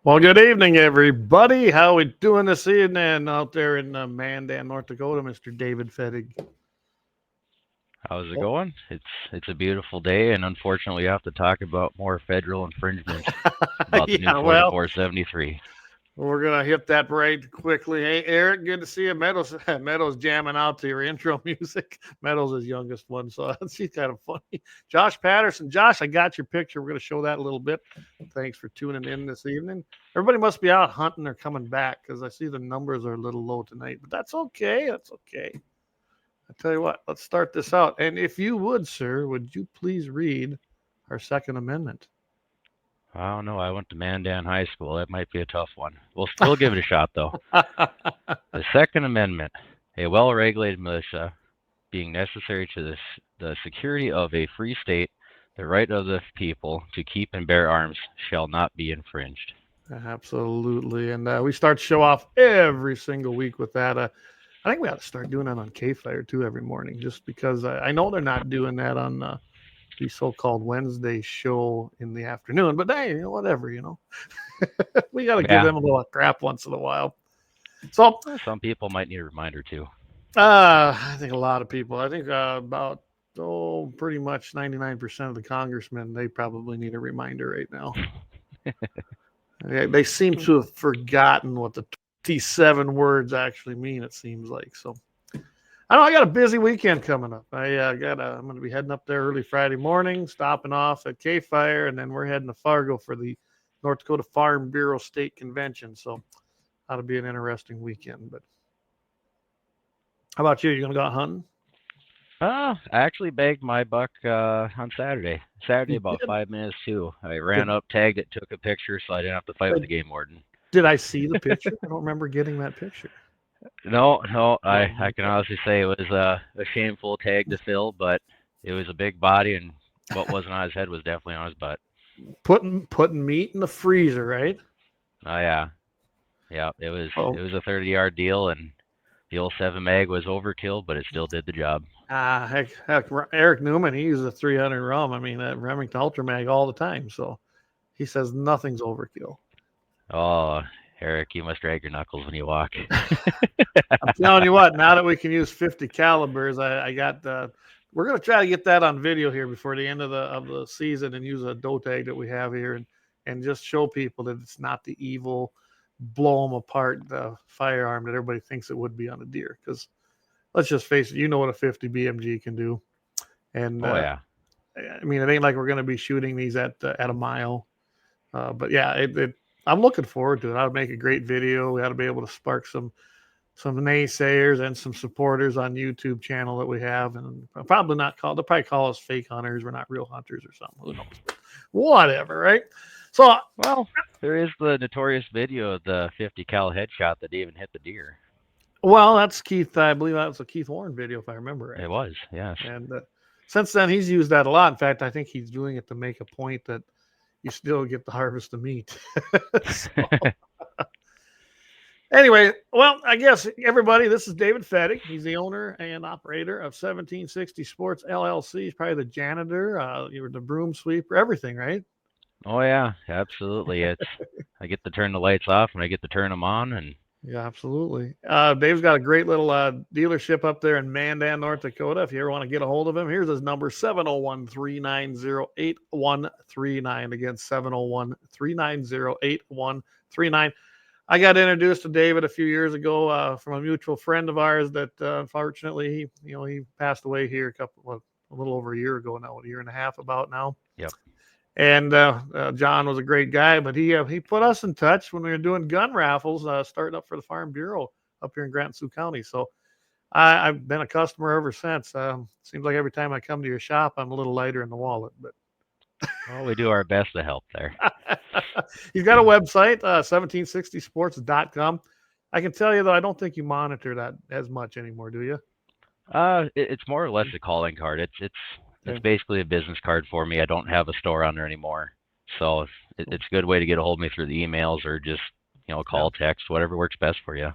Well, good evening, everybody. How we doing this evening out there in Mandan, North Dakota, Mr. David Fettig? How's it Well, going? It's a beautiful day, and unfortunately, we have to talk about more federal infringement about the new yeah, well, 4473. we're gonna hit that right quickly. Hey, Eric, good to see you. Meadows, Meadows jamming out to your intro music. Meadows is youngest one, so she's kind of funny. Josh Patterson, Josh, I got your picture. We're gonna show that a little bit. Thanks for tuning in this evening. Everybody must be out hunting or coming back because I see the numbers are a little low tonight, but that's okay. That's okay. I tell you what, let's start this out. And if you would, sir, would you please read our Second Amendment? I don't know. I went to Mandan High School. That might be a tough one. We'll give it a shot though. The Second Amendment, a well-regulated militia being necessary to the security of a free state, the right of the people to keep and bear arms shall not be infringed. Absolutely. And we start to show off every single week with that. I think we ought to start doing that on K Fire too every morning, just because I know they're not doing that on the so called Wednesday show in the afternoon. But hey, whatever, we got to give Yeah, them a little crap once in a while. So some people might need a reminder too. I think a lot of people. I think about pretty much 99% of the congressmen they probably need a reminder right now. They seem to have forgotten what the 27 words actually mean. It seems like so. I know I got a busy weekend coming up. I'm going to be heading up there early Friday morning, stopping off at K Fire, and then we're heading to Fargo for the North Dakota Farm Bureau State Convention. So that'll be an interesting weekend. But how about you? You going to go out hunting? I actually bagged my buck on Saturday. Saturday, You about did. 5 minutes too. I ran Did up, tagged it, took a picture, so I didn't have to fight with the game warden. did I see the picture? I don't remember getting that picture. No, no, Oh I my can god! honestly say it was a shameful tag to fill, but it was a big body, and what wasn't on his head was definitely on his butt. Putting meat in the freezer, right? Oh yeah, yeah. It Oh, was a 30-yard deal, and the old 7 mag was overkill, but it still did the job. heck, Eric Newman, he uses a 300 rum. I mean, Remington Ultra Mag all the time. So he says nothing's overkill. Oh, Eric, you must drag your knuckles when you walk. I'm telling you what, now that we can use 50 calibers, I got we're going to try to get that on video here before the end of the season and use a doe tag that we have here and just show people that it's not the evil blow them apart firearm that everybody thinks it would be on a deer. Because let's just face it, you know what a 50 BMG can do, and Oh yeah. I mean it ain't like we're going to be shooting these at a mile. But yeah, I'm looking forward to it. I'll make a great video. We ought to be able to spark some naysayers and some supporters on YouTube channel that we have, and probably not call. They'll probably call us fake hunters. We're not real hunters or something. Who knows? Whatever, right? So, Well, there is the notorious video of the 50 cal headshot that even hit the deer. well, that's Keith. I believe that was a Keith Warren video, if I remember It right. was, yes. And since then, he's used that a lot. In fact, I think he's doing it to make a point that you still get the harvest of meat. So, anyway, well, I guess everybody, this is David Fettig. He's the owner and operator of 1760 Sports LLC. He's probably the janitor, you were the broom sweeper, everything, right? Oh yeah, absolutely. It's I get to turn the lights off and I get to turn them on, and Yeah, absolutely. Dave's got a great little dealership up there in Mandan, North Dakota. If you ever want to get a hold of him, here's his number 701 390 8139. Again, 701 390 8139. I got introduced to David a few years ago from a mutual friend of ours that unfortunately he passed away here a little over a year ago now, a year and a half about now. yep. And John was a great guy, but he put us in touch when we were doing gun raffles, starting up for the Farm Bureau up here in Grant and Sioux County. So I've been a customer ever since. Seems like every time I come to your shop, I'm a little lighter in the wallet. But Well, we do our best to help there. he's got a website, 1760sports.com. I can tell you though, I don't think you monitor that as much anymore, do you? It's more or less a calling card. It's Okay. basically a business card for me. I don't have a store on there anymore, so it's a good way to get a hold of me through the emails or just Yeah, call, text, whatever works best for you.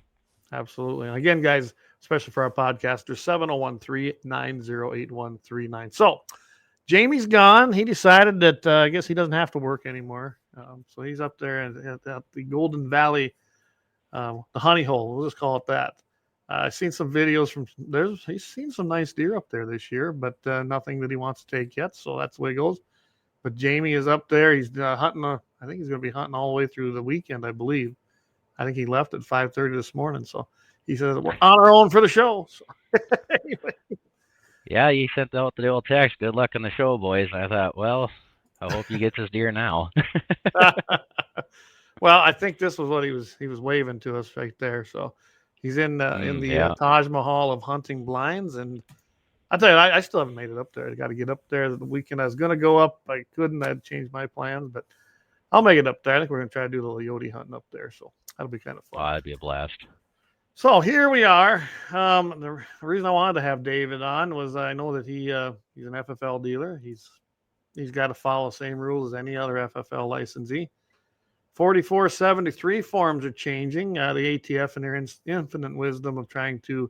absolutely. And again, guys, especially for our podcasters, 701 390 8139. So Jamie's gone. He decided that I guess he doesn't have to work anymore. So he's up there at the Golden Valley, the honey hole. We'll just call it that. I've seen some videos from there's. He's seen some nice deer up there this year, but nothing that he wants to take yet. So that's the way it goes. But Jamie is up there. He's hunting. I think he's going to be hunting all the way through the weekend, I believe. I think he left at 5:30 this morning. So he says we're on our own for the show. So anyway. Yeah, you sent out the old text. Good luck on the show, boys. And I thought, well, I hope he gets his deer now. Well, I think this was what he was waving to us right there. So he's in the Yeah. Taj Mahal of hunting blinds, and I tell you, I still haven't made it up there. I got to get up there the weekend. I was going to go up, I couldn't. I'd changed my plans, but I'll make it up there. I think we're going to try to do a little Yodi hunting up there, so that'll be kind of Oh, fun. that'd be a blast. So here we are. The reason I wanted to have David on was I know that he's an FFL dealer. He's got to follow the same rules as any other FFL licensee. 4473 forms are changing. The ATF, in their infinite wisdom of trying to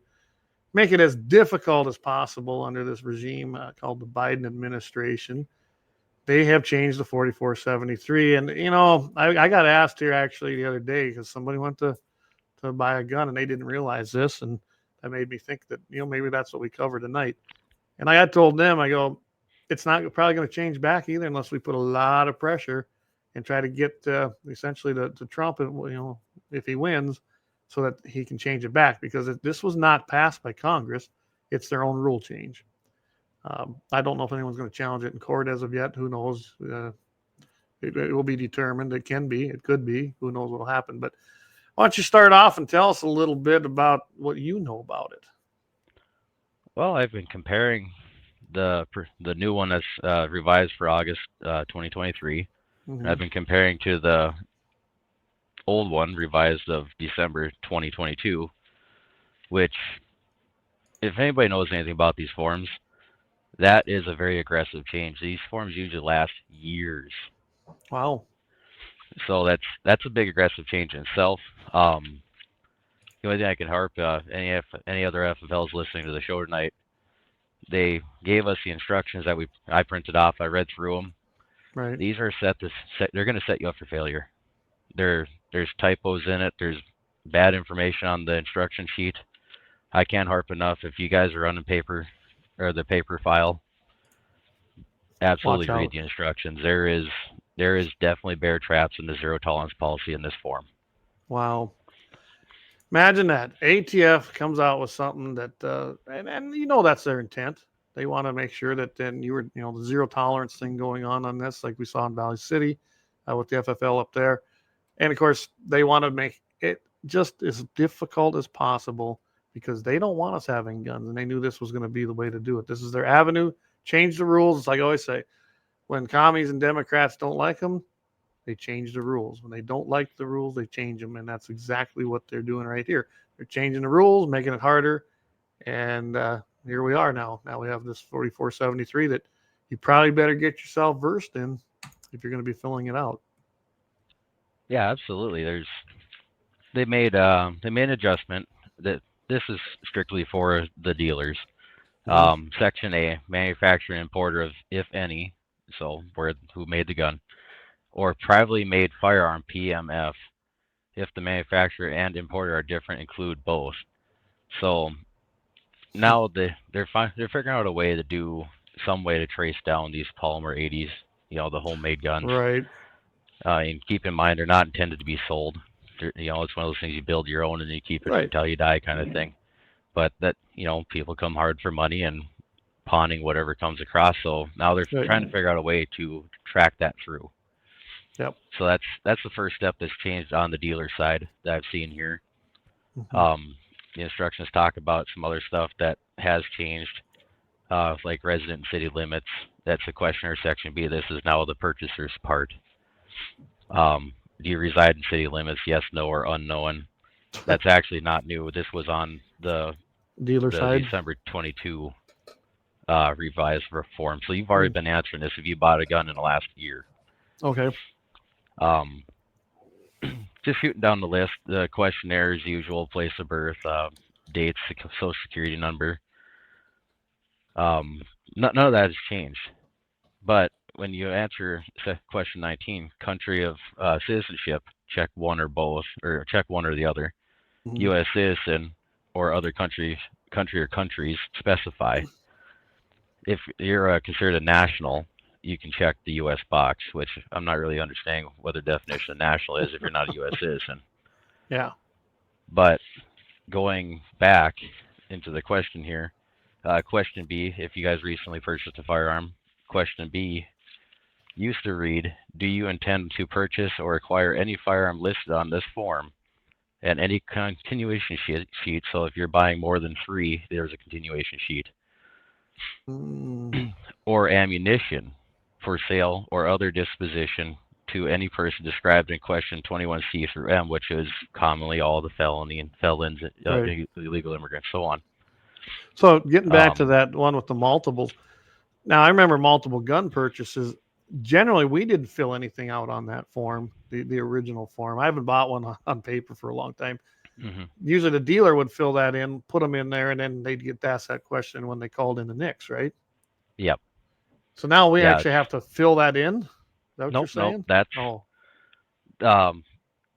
make it as difficult as possible under this regime called the Biden administration, they have changed the 4473. And, I got asked here actually the other day because somebody went to buy a gun and they didn't realize this. And that made me think that, maybe that's what we cover tonight. And I had told them, I go, it's not probably going to change back either unless we put a lot of pressure and try to get essentially to Trump, if he wins, so that he can change it back, because this was not passed by Congress. It's their own rule change. I don't know if anyone's going to challenge it in court as of yet. Who knows? It will be determined. It can be. It could be. Who knows what will happen? But why don't you start off and tell us a little bit about what you know about it? Well, I've been comparing the new one that's revised for August 2023. Mm-hmm. I've been comparing to the old one revised of December 2022, which, if anybody knows anything about these forms, that is a very aggressive change. These forms usually last years. Wow. So that's a big aggressive change in itself. The only thing I can harp, any other FFLs listening to the show tonight, they gave us the instructions that I printed off. I read through them. Right. These are they're going to set you up for failure. There's typos in it. There's bad information on the instruction sheet. I can't harp enough. If you guys are running paper or the paper file, absolutely read the instructions. There is definitely bear traps in the zero tolerance policy in this form. Wow. Imagine that. ATF comes out with something that, and that's their intent. They want to make sure that then the zero tolerance thing going on this, like we saw in Valley City with the FFL up there. And of course, they want to make it just as difficult as possible because they don't want us having guns. And they knew this was going to be the way to do it. This is their avenue. Change the rules. It's like I always say, when commies and Democrats don't like them, they change the rules. When they don't like the rules, they change them. And that's exactly what they're doing right here. They're changing the rules, making it harder. And here we are now. Now we have this 4473 that you probably better get yourself versed in if you're going to be filling it out. Yeah, absolutely. They made an adjustment that this is strictly for the dealers. Mm-hmm. Section A, manufacturer and importer of, if any, so who made the gun, or privately made firearm, PMF, if the manufacturer and importer are different, include both. So now they're figuring out a way to do some way to trace down these polymer 80s, the homemade guns. Right. And keep in mind, they're not intended to be sold. It's one of those things you build your own and you keep it until you die kind of thing. But that, people come hard for money and pawning whatever comes across. So now they're trying to figure out a way to track that through. Yep. So that's the first step that's changed on the dealer side that I've seen here. Mm-hmm. The instructions talk about some other stuff that has changed, like resident and city limits. That's the questioner section B. This is now the purchaser's part. Do you reside in city limits? Yes, no, or unknown. That's actually not new. This was on the dealer side. December 22 revised form. So you've already been answering this if you bought a gun in the last year. Okay. Just shooting down the list, the questionnaire as usual, place of birth, dates, social security number. None of that has changed. But when you answer question 19, country of citizenship, check one or both, or check one or the other. Mhm. U.S. citizen or other country or countries specify. If you're considered a national, you can check the U.S. box, which I'm not really understanding what the definition of national is if you're not a U.S. citizen. Yeah. But going back into the question here, question B, if you guys recently purchased a firearm, question B used to read, do you intend to purchase or acquire any firearm listed on this form and any continuation sheet? So if you're buying more than 3, there's a continuation sheet. Mm. Or ammunition for sale or other disposition to any person described in question 21C through M, which is commonly all the felony and felons, Right. illegal immigrants, so on. So getting back to Um, that one with the multiples. Now I remember multiple gun purchases. Generally, we didn't fill anything out on that form, the original form. I haven't bought one on paper for a long time. mhm. Usually, the dealer would fill that in, put them in there, and then they'd get asked that question when they called in the NICS, right? Yep. So now we Yeah. actually have to fill that in. Is that what you're Nope. saying? That's Oh, um,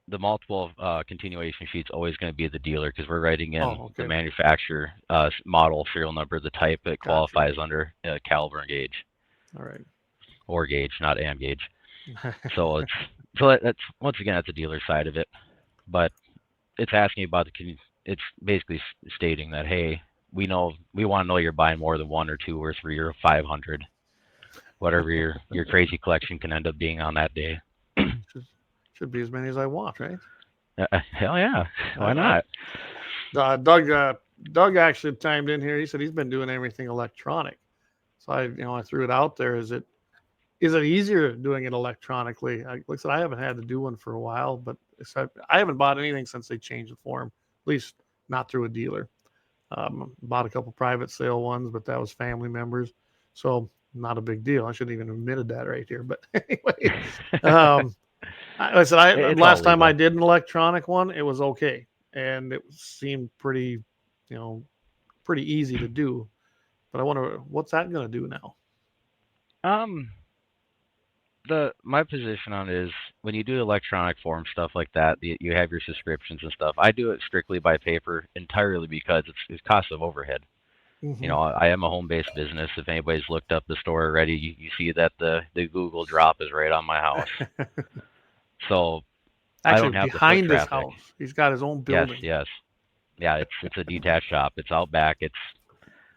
the multiple continuation sheet's always going to be the dealer because we're writing in oh, the okay, manufacturer, model, serial number, the type it gotcha. qualifies under, caliber and gauge, All right. or gauge, not am gauge. So that's once again that's the dealer side of it, but it's asking about it's basically stating that, hey, we want to know you're buying more than 1 or 2 or 3 or 500, whatever your crazy collection can end up being on that day. should, should be as many as I want, right? Hell yeah, why I, not? Doug actually chimed in here. He said he's been doing everything electronic. So I threw it out there. Is it easier doing it electronically? Like I said, I haven't had to do one for a while, but I haven't bought anything since they changed the form. At least not through a dealer. Bought a couple private sale ones, but that was family members, so not a big deal. I shouldn't even admitted that right here, but anyway, um, I said It's all last time I legal. did an electronic one, it was okay, and it seemed pretty, you know, pretty easy to do. But I wonder what's that going to do now? Um, my position on it is when you do electronic form stuff like that, you have your subscriptions and stuff. I do it strictly by paper entirely because it's cost of overhead. Mm-hmm. I am a home-based business. If anybody's looked up the store already, you see that the Google drop is right on my house. So I Actually, don't have the foot behind his traffic. house, he's got his own Yes, building. yes. Yeah, it's a detached shop. It's out back.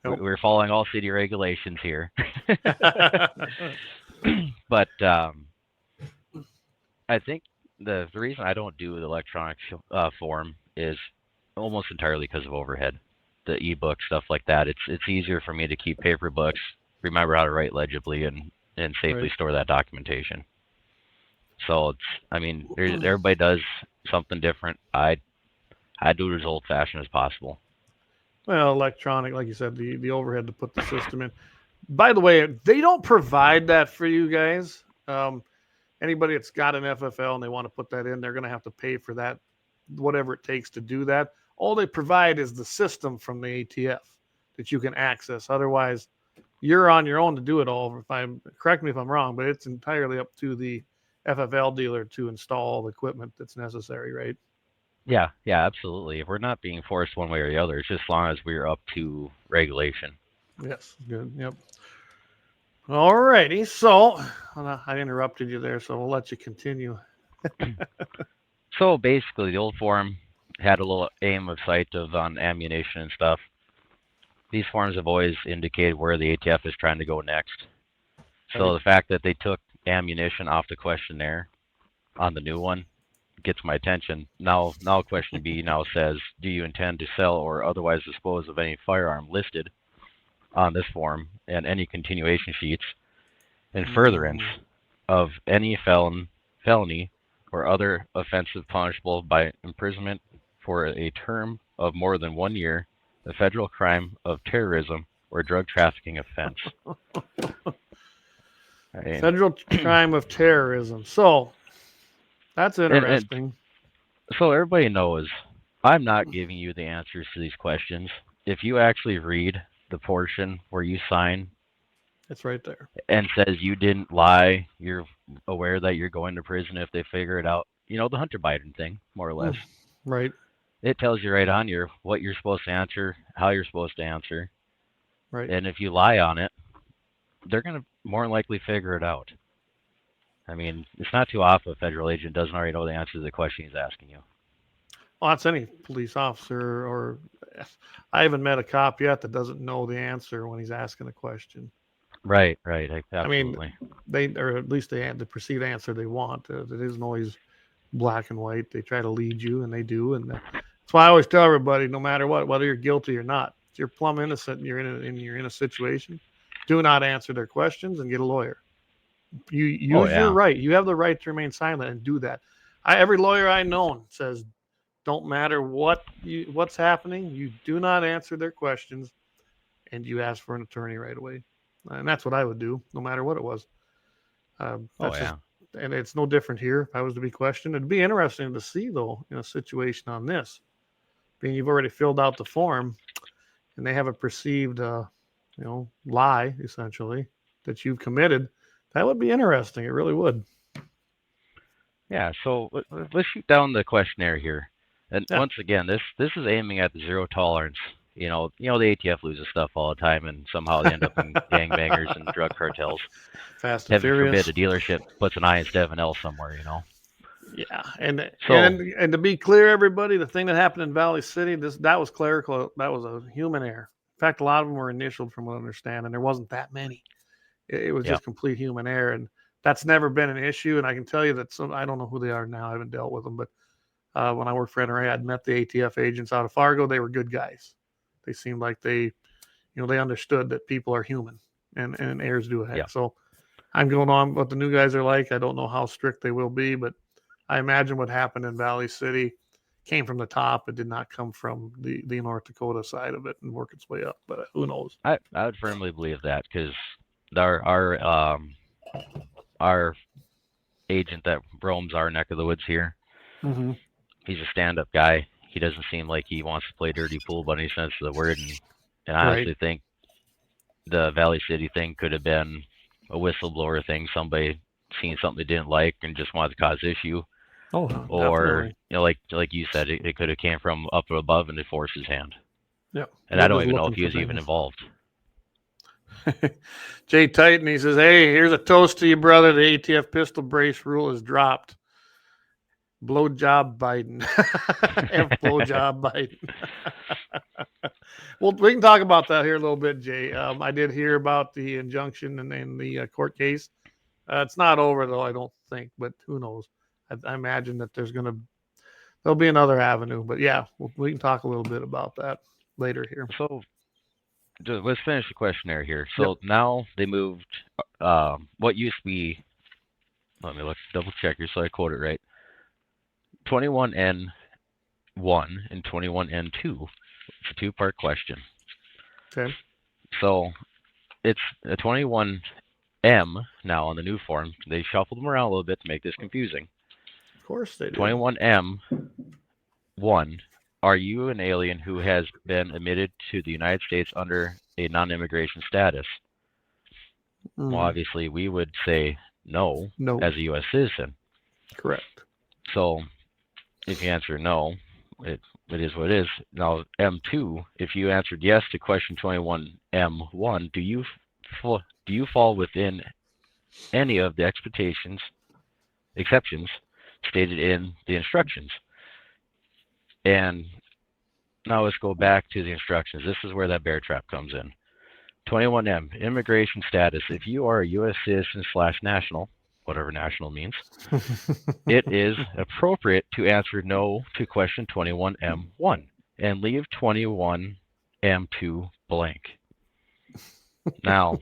Yep. We're following all city regulations here. But I think the reason I don't do the electronic form is almost entirely because of overhead. The ebook stuff like that. It's easier for me to keep paper books, remember how to write legibly, and safely Right. store that documentation. So everybody does something different. I do it as old fashioned as possible. Well, electronic, like you said, the overhead to put the system in. By the way, they don't provide that for you guys. Anybody that's got an FFL and they want to put that in, they're going to have to pay for that, whatever it takes to do that. All they provide is the system from the ATF that you can access. Otherwise, you're on your own to do it all. If I'm correct me if I'm wrong, but it's entirely up to the FFL dealer to install the equipment that's necessary, right? Yeah, absolutely. If we're not being forced one way or the other, it's just as long as we're up to regulation. Yes, good. Yep. All righty. So I interrupted you there, so we'll let you continue. So basically, the old form had a little aim of sight of on ammunition and stuff. These forms have always indicated where the ATF is trying to go next. So Right. the fact that they took ammunition off the questionnaire on the new one gets my attention. Now question B now says, do you intend to sell or otherwise dispose of any firearm listed on this form and any continuation sheets in furtherance Mm. of any felony or other offensive punishable by imprisonment for a term of more than 1 year, a federal crime of terrorism or drug trafficking offense. I mean, Federal crime of terrorism. So that's and interesting. so everybody knows I'm not giving you the answers to these questions. If you actually read the portion where you sign It's right there. and says you didn't lie, you're aware that you're going to prison if they figure it out. You know, the Hunter Biden thing, more or less. Right. It tells you right on your what you're supposed to answer, how you're supposed to answer, Right. and if you lie on it, they're going to more than likely figure it out. I mean, it's not too often a federal agent doesn't already know the answer to the question he's asking you. Well, that's any police officer, or I haven't met a cop yet that doesn't know the answer when he's asking a question. Right, I absolutely. mean, or at least the perceived answer they want. It isn't always black and white. They try to lead you, and they do. And that's why I always tell everybody, no matter what, whether you're guilty or not, if you're plumb innocent and you're in a situation, do not answer their questions and get a lawyer. You Oh use your yeah, right. You have the right to remain silent and do that. Every lawyer I know says, don't matter what's happening, you do not answer their questions, and you ask for an attorney right away. And that's what I would do, no matter what it was. oh That's just, yeah. and it's no different here. If I was to be questioned, it'd be interesting to see though in a situation on this, being you've already filled out the form, and they have a perceived, lie essentially that you've committed. That would be interesting. It really would. Yeah, so let's shoot down the questionnaire here. And Yeah. once again, this is aiming at the zero tolerance. The ATF loses stuff all the time, and somehow they end up in gangbangers and drug cartels. Fast and Heaven forbid Furious. a dealership puts an I instead of an L somewhere. Yeah, and So and to be clear, everybody, the thing that happened in Valley City, that was clerical. That was a human error. In fact, a lot of them were initialed, from what I understand, and there wasn't that many. It was yeah, just complete human error, and that's never been an issue. And I can tell you that I don't know who they are now. I haven't dealt with them, but when I worked for NRA, I'd met the ATF agents out of Fargo. They were good guys. They seemed like they understood that people are human, and errors do yeah. ahead. So I'm going on what the new guys are like. I don't know how strict they will be, but I imagine what happened in Valley City came from the top. It did not come from the North Dakota side of it and work its way up. But who knows? I would firmly believe that because our agent that roams our neck of the woods here, Mm-hmm. he's a stand-up guy. He doesn't seem like he wants to play dirty pool by any sense of the word, and I honestly think the Valley City thing could have been a whistleblower thing. Somebody seen something they didn't like and just wanted to cause issue. Oh, Or definitely. like you said, it could have came from up above and it forced his hand. Yeah. And I don't even know if he was even involved. Jay Titan, he says, "Hey, here's a toast to you, brother. The ATF pistol brace rule is dropped. Blowjob Biden." F blowjob Biden. Well, we can talk about that here a little bit, Jay. I did hear about the injunction and the court case. It's not over though, I don't think, but who knows? I imagine that there'll be another avenue. But yeah, we can talk a little bit about that later here. So let's finish the questionnaire here. So now they moved what used to be, let me double check here so I quote it right. 21N1 and 21N2. It's a two-part question. Okay. So it's a 21M now on the new form. They shuffled them around a little bit to make this confusing. Of course they do. 21M1. Are you an alien who has been admitted to the United States under a non-immigration status? Well, obviously, we would say no as a U.S. citizen. Correct. So if you answer no, it is what it is. Now, M2, if you answered yes to question 21M1, do you fall within any of the exceptions stated in the instructions? And now let's go back to the instructions. This is where that bear trap comes in. 21M, immigration status. If you are a U.S. citizen / national, whatever national means, it is appropriate to answer no to question 21M1 and leave 21M2 blank. Now,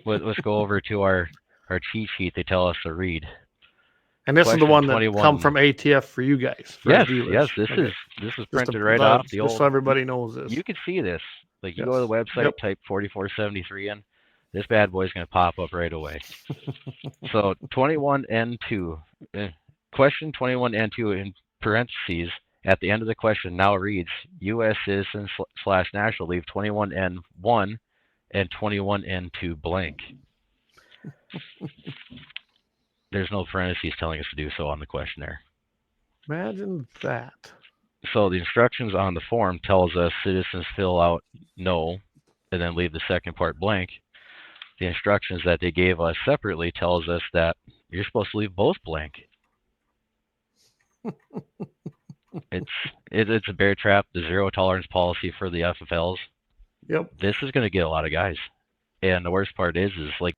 let's go over to our cheat sheet they tell us to read. And this is the one that come from ATF for you guys. For yes, this is printed right off the old. Just so everybody knows this. You can see this. Like you go to the website, type 4473 in. This bad boy's going to pop up right away. So 21N2, question 21N2 in parentheses at the end of the question now reads U.S. citizen / national, leave 21N1 and 21N2 blank. There's no parentheses telling us to do so on the questionnaire. Imagine that. So the instructions on the form tells us citizens fill out no and then leave the second part blank. The instructions that they gave us separately tells us that you're supposed to leave both blank. It's a bear trap, the zero tolerance policy for the FFLs. Yep. This is going to get a lot of guys. And the worst part is like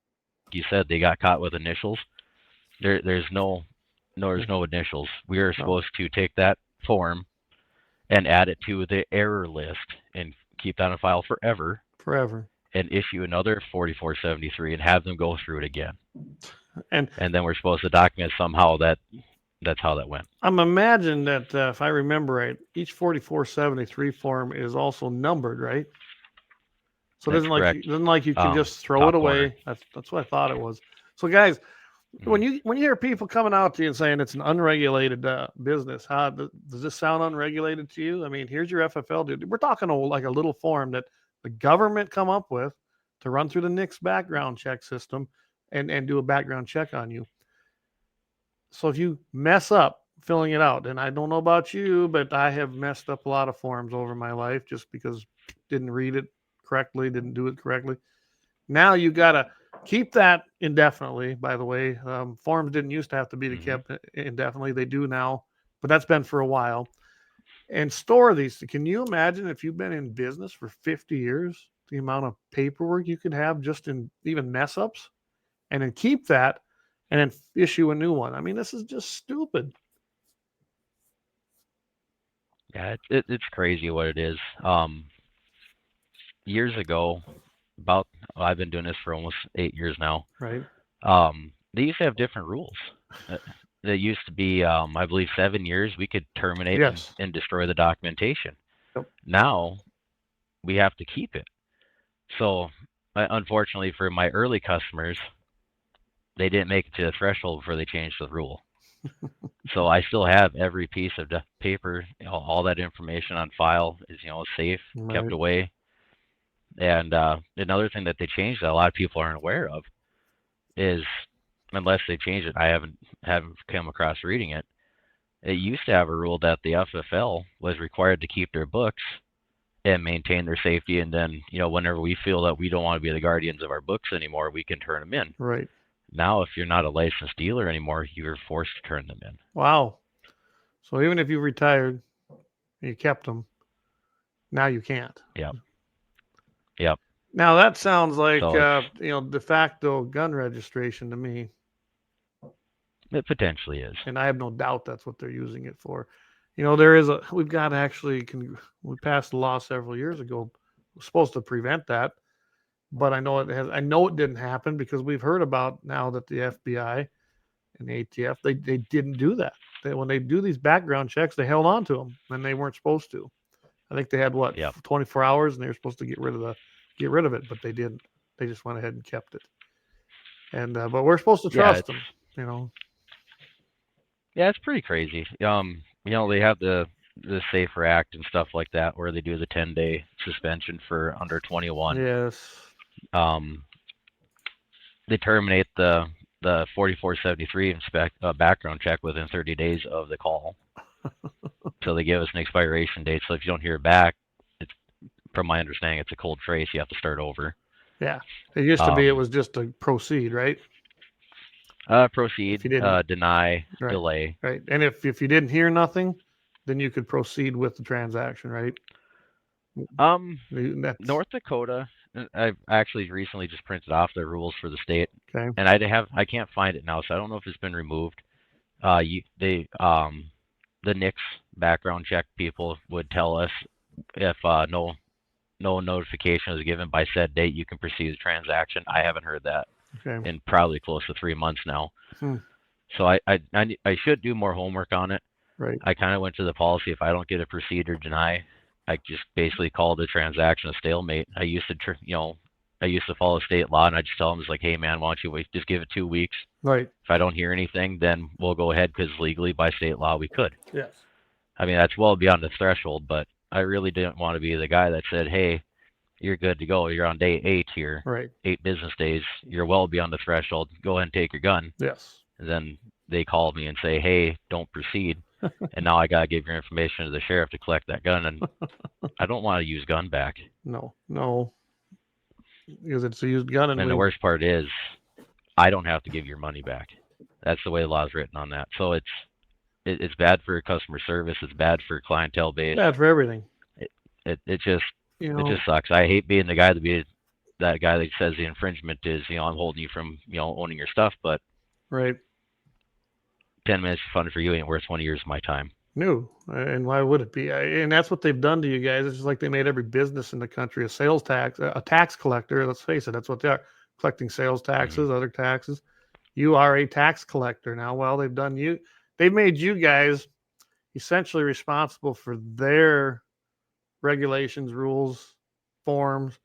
you said, they got caught with initials. There's no initials. We are supposed to take that form and add it to the error list and keep that on file forever. Forever. And issue another 4473 and have them go through it again. And then we're supposed to document somehow that's how that went. I'm imagining that if I remember right, each 4473 form is also numbered, right? So it isn't like you can just throw it away. Corner. That's what I thought it was. So guys, when you hear people coming out to you and saying it's an unregulated business, does this sound unregulated to you? I mean, here's your FFL, dude. We're talking like a little form that the government come up with to run through the NICS background check system and do a background check on you. So if you mess up filling it out, and I don't know about you, but I have messed up a lot of forms over my life just because didn't read it correctly, didn't do it correctly. Now you got to keep that indefinitely, by the way. Forms didn't used to have to be kept indefinitely. They do now, but that's been for a while. And store these. Can you imagine if you've been in business for 50 years, the amount of paperwork you could have just in even mess ups? And then keep that and then issue a new one. I mean, this is just stupid. Yeah, it's crazy what it is. Years ago, I've been doing this for almost 8 years now. Right. They used to have different rules. There used to be, I believe, 7 years we could terminate and destroy the documentation. Yep. Now we have to keep it. So, unfortunately for my early customers, they didn't make it to the threshold before they changed the rule. So I still have every piece of paper, all that information on file is safe, kept away. And another thing that they changed that a lot of people aren't aware of is, unless they change it, I haven't come across reading it. It used to have a rule that the FFL was required to keep their books and maintain their safety, and then whenever we feel that we don't want to be the guardians of our books anymore, we can turn them in. Right. Now, if you're not a licensed dealer anymore, you're forced to turn them in. Wow. So even if you retired and you kept them, now you can't. Yep. Now that sounds like de facto gun registration to me. It potentially is, and I have no doubt that's what they're using it for. We passed a law several years ago. We're supposed to prevent that, but I know it didn't happen because we've heard about now that the FBI and the ATF they didn't do that. When they do these background checks, they held on to them and they weren't supposed to. I think they had 24 hours and they were supposed to get rid of it, but they didn't. They just went ahead and kept it. And but we're supposed to trust them, Yeah, it's pretty crazy. They have the Safer Act and stuff like that, where they do the 10-day suspension for under 21. Yes. They terminate the 4473 background check within 30 days of the call. So they give us an expiration date. So if you don't hear back, from my understanding, it's a cold trace. You have to start over. Yeah. It used to be it was just to proceed, right? Proceed, deny, delay. Right. And if you didn't hear nothing, then you could proceed with the transaction, right? North Dakota, I've actually recently just printed off the rules for the state. Okay. And I can't find it now, so I don't know if it's been removed. The NICS background check people would tell us if no notification is given by said date, you can proceed the transaction. I haven't heard that in probably close to 3 months now. So I should do more homework on it. Right. I kind of went to the policy, if I don't get a proceed or deny, I just basically call the transaction a stalemate. I used to follow state law, and I just tell them, it's like, hey man, why don't you just give it 2 weeks? Right. If I don't hear anything, then we'll go ahead, because legally by state law we could. Yes. I mean, that's well beyond the threshold, but I really didn't want to be the guy that said, hey, you're good to go. You're on day 8 here, Right. 8 business days. You're well beyond the threshold. Go ahead and take your gun. Yes. And then they call me and say, hey, don't proceed. And now I got to give your information to the sheriff to collect that gun. And I don't want to use gun back. No. Because it's a used gun. And the worst part is I don't have to give your money back. That's the way the law is written on that. So it's bad for customer service. It's bad for clientele base. Bad for everything. It just sucks. I hate being the guy that guy that says the infringement is, I'm holding you from, owning your stuff, but right. 10 minutes of fun for you ain't worth 20 years of my time. No, and why would it be? And that's what they've done to you guys. It's just like they made every business in the country a sales tax, a tax collector. Let's face it, that's what they are, collecting sales taxes, other taxes. You are a tax collector now. Well, they've made you guys essentially responsible for their regulations, rules, forms,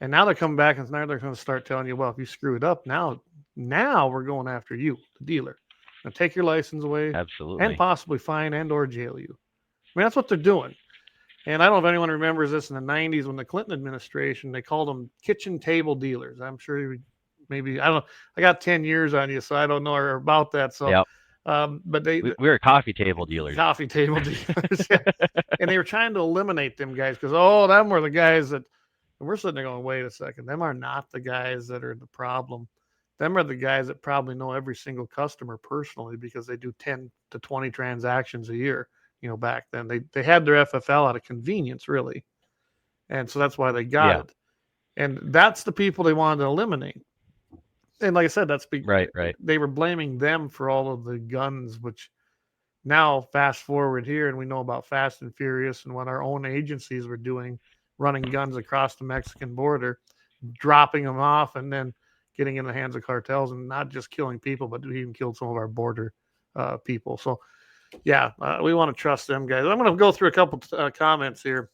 and now they're coming back and now they're going to start telling you, well, if you screw it up, now we're going after you, the dealer. Now take your license away. Absolutely. And possibly fine and or jail you. I mean, that's what they're doing. And I don't know if anyone remembers this in the 90s when the Clinton administration, they called them kitchen table dealers. I'm sure maybe, I don't know. I got 10 years on you, so I don't know about that. So, yep. But we were coffee table dealers. Coffee table dealers. Yeah. And they were trying to eliminate them guys because, them were the guys that, and we're sitting there going, wait a second, them are not the guys that are the problem. Them are the guys that probably know every single customer personally because they do 10 to 20 transactions a year. Back then they had their FFL out of convenience, really. And so that's why they got it. And that's the people they wanted to eliminate. And like I said, that's right. They were blaming them for all of the guns, which now fast forward here and we know about Fast and Furious and what our own agencies were doing, running guns across the Mexican border, dropping them off and then getting in the hands of cartels and not just killing people, but we even killed some of our border people. So, we want to trust them guys. I'm going to go through a couple comments here.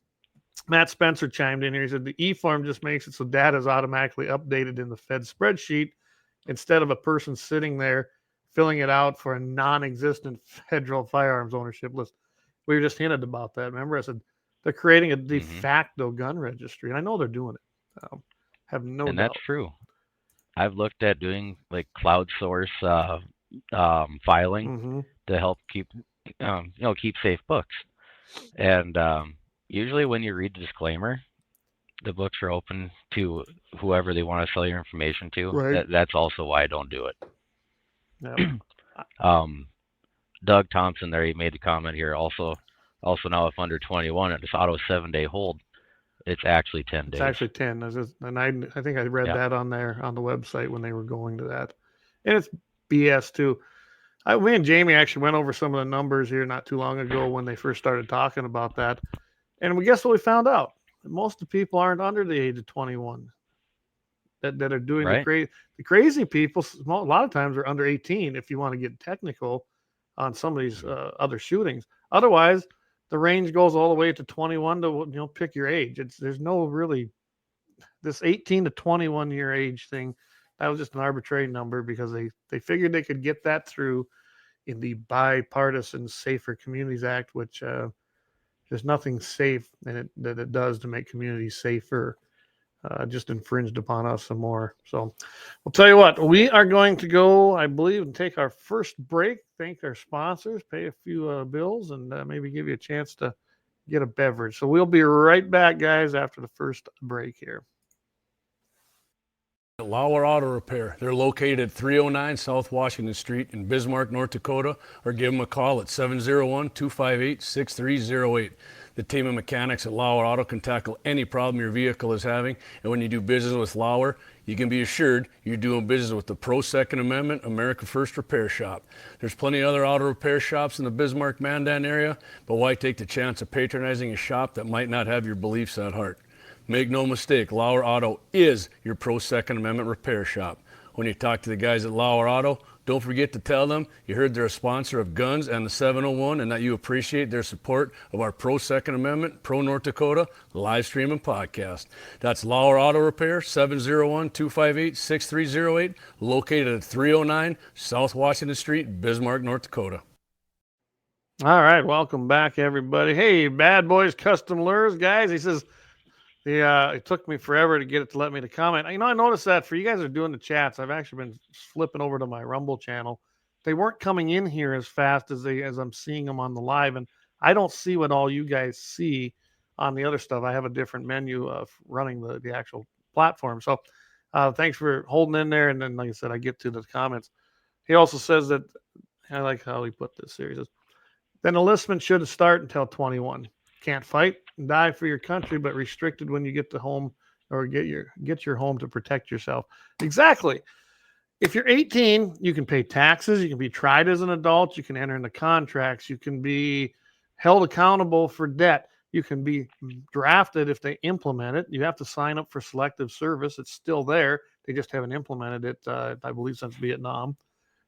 Matt Spencer chimed in here. He said the e-form just makes it so data is automatically updated in the Fed spreadsheet instead of a person sitting there filling it out for a non-existent federal firearms ownership list. We were just hinted about that. Remember, I said they're creating a de facto gun registry, and I know they're doing it. Have no doubt. And that's true. I've looked at doing like cloud source filing to help keep safe books. And usually when you read the disclaimer, the books are open to whoever they want to sell your information to. Right. That's also why I don't do it. Yep. Doug Thompson there, he made the comment here. Also now if under 21, it's auto 7-day hold. It's actually 10 days. It's actually 10. And I think I read that on there on the website when they were going to that. And it's BS too. Me and Jamie actually went over some of the numbers here not too long ago when they first started talking about that. And we guess what we found out? Most of the people aren't under the age of 21 that are doing the crazy people. A lot of times are under 18 if you want to get technical on some of these other shootings. Otherwise, the range goes all the way to 21 to, pick your age. There's no really this 18 to 21 year age thing. That was just an arbitrary number because they figured they could get that through in the Bipartisan Safer Communities Act, which there's nothing safe in that it does to make communities safer. Just infringed upon us some more. So we'll tell you what, we are going to go, I believe, and take our first break, thank our sponsors, pay a few bills, and maybe give you a chance to get a beverage. So we'll be right back, guys, after the first break here. Lauer Auto Repair. They're located at 309 South Washington Street in Bismarck, North Dakota, or give them a call at 701-258-6308. The team of mechanics at Lauer Auto can tackle any problem your vehicle is having, and when you do business with Lauer, you can be assured you're doing business with the Pro Second Amendment America First Repair Shop. There's plenty of other auto repair shops in the Bismarck-Mandan area, but why take the chance of patronizing a shop that might not have your beliefs at heart? Make no mistake, Lauer Auto is your Pro Second Amendment repair shop. When you talk to the guys at Lauer Auto, don't forget to tell them you heard they're a sponsor of Guns and the 701 and that you appreciate their support of our Pro Second Amendment, Pro North Dakota live stream and podcast. That's Lauer Auto Repair, 701-258-6308, located at 309 South Washington Street, Bismarck, North Dakota. All right, welcome back, everybody. Hey, Bad Boys Custom Lures, guys. He says, It took me forever to get it to let me to comment. I noticed that for you guys are doing the chats. I've actually been flipping over to my Rumble channel. They weren't coming in here as fast as I'm seeing them on the live, and I don't see what all you guys see on the other stuff. I have a different menu of running the actual platform. So, thanks for holding in there. And then, like I said, I get to the comments. He also says that I like how he put this here. He says, then enlistment shouldn't start until 21. Can't fight and die for your country, but restricted when you get to home or get your home to protect yourself. Exactly. If you're 18, you can pay taxes. You can be tried as an adult. You can enter into contracts. You can be held accountable for debt. You can be drafted if they implement it. You have to sign up for selective service. It's still there. They just haven't implemented it, I believe, since Vietnam.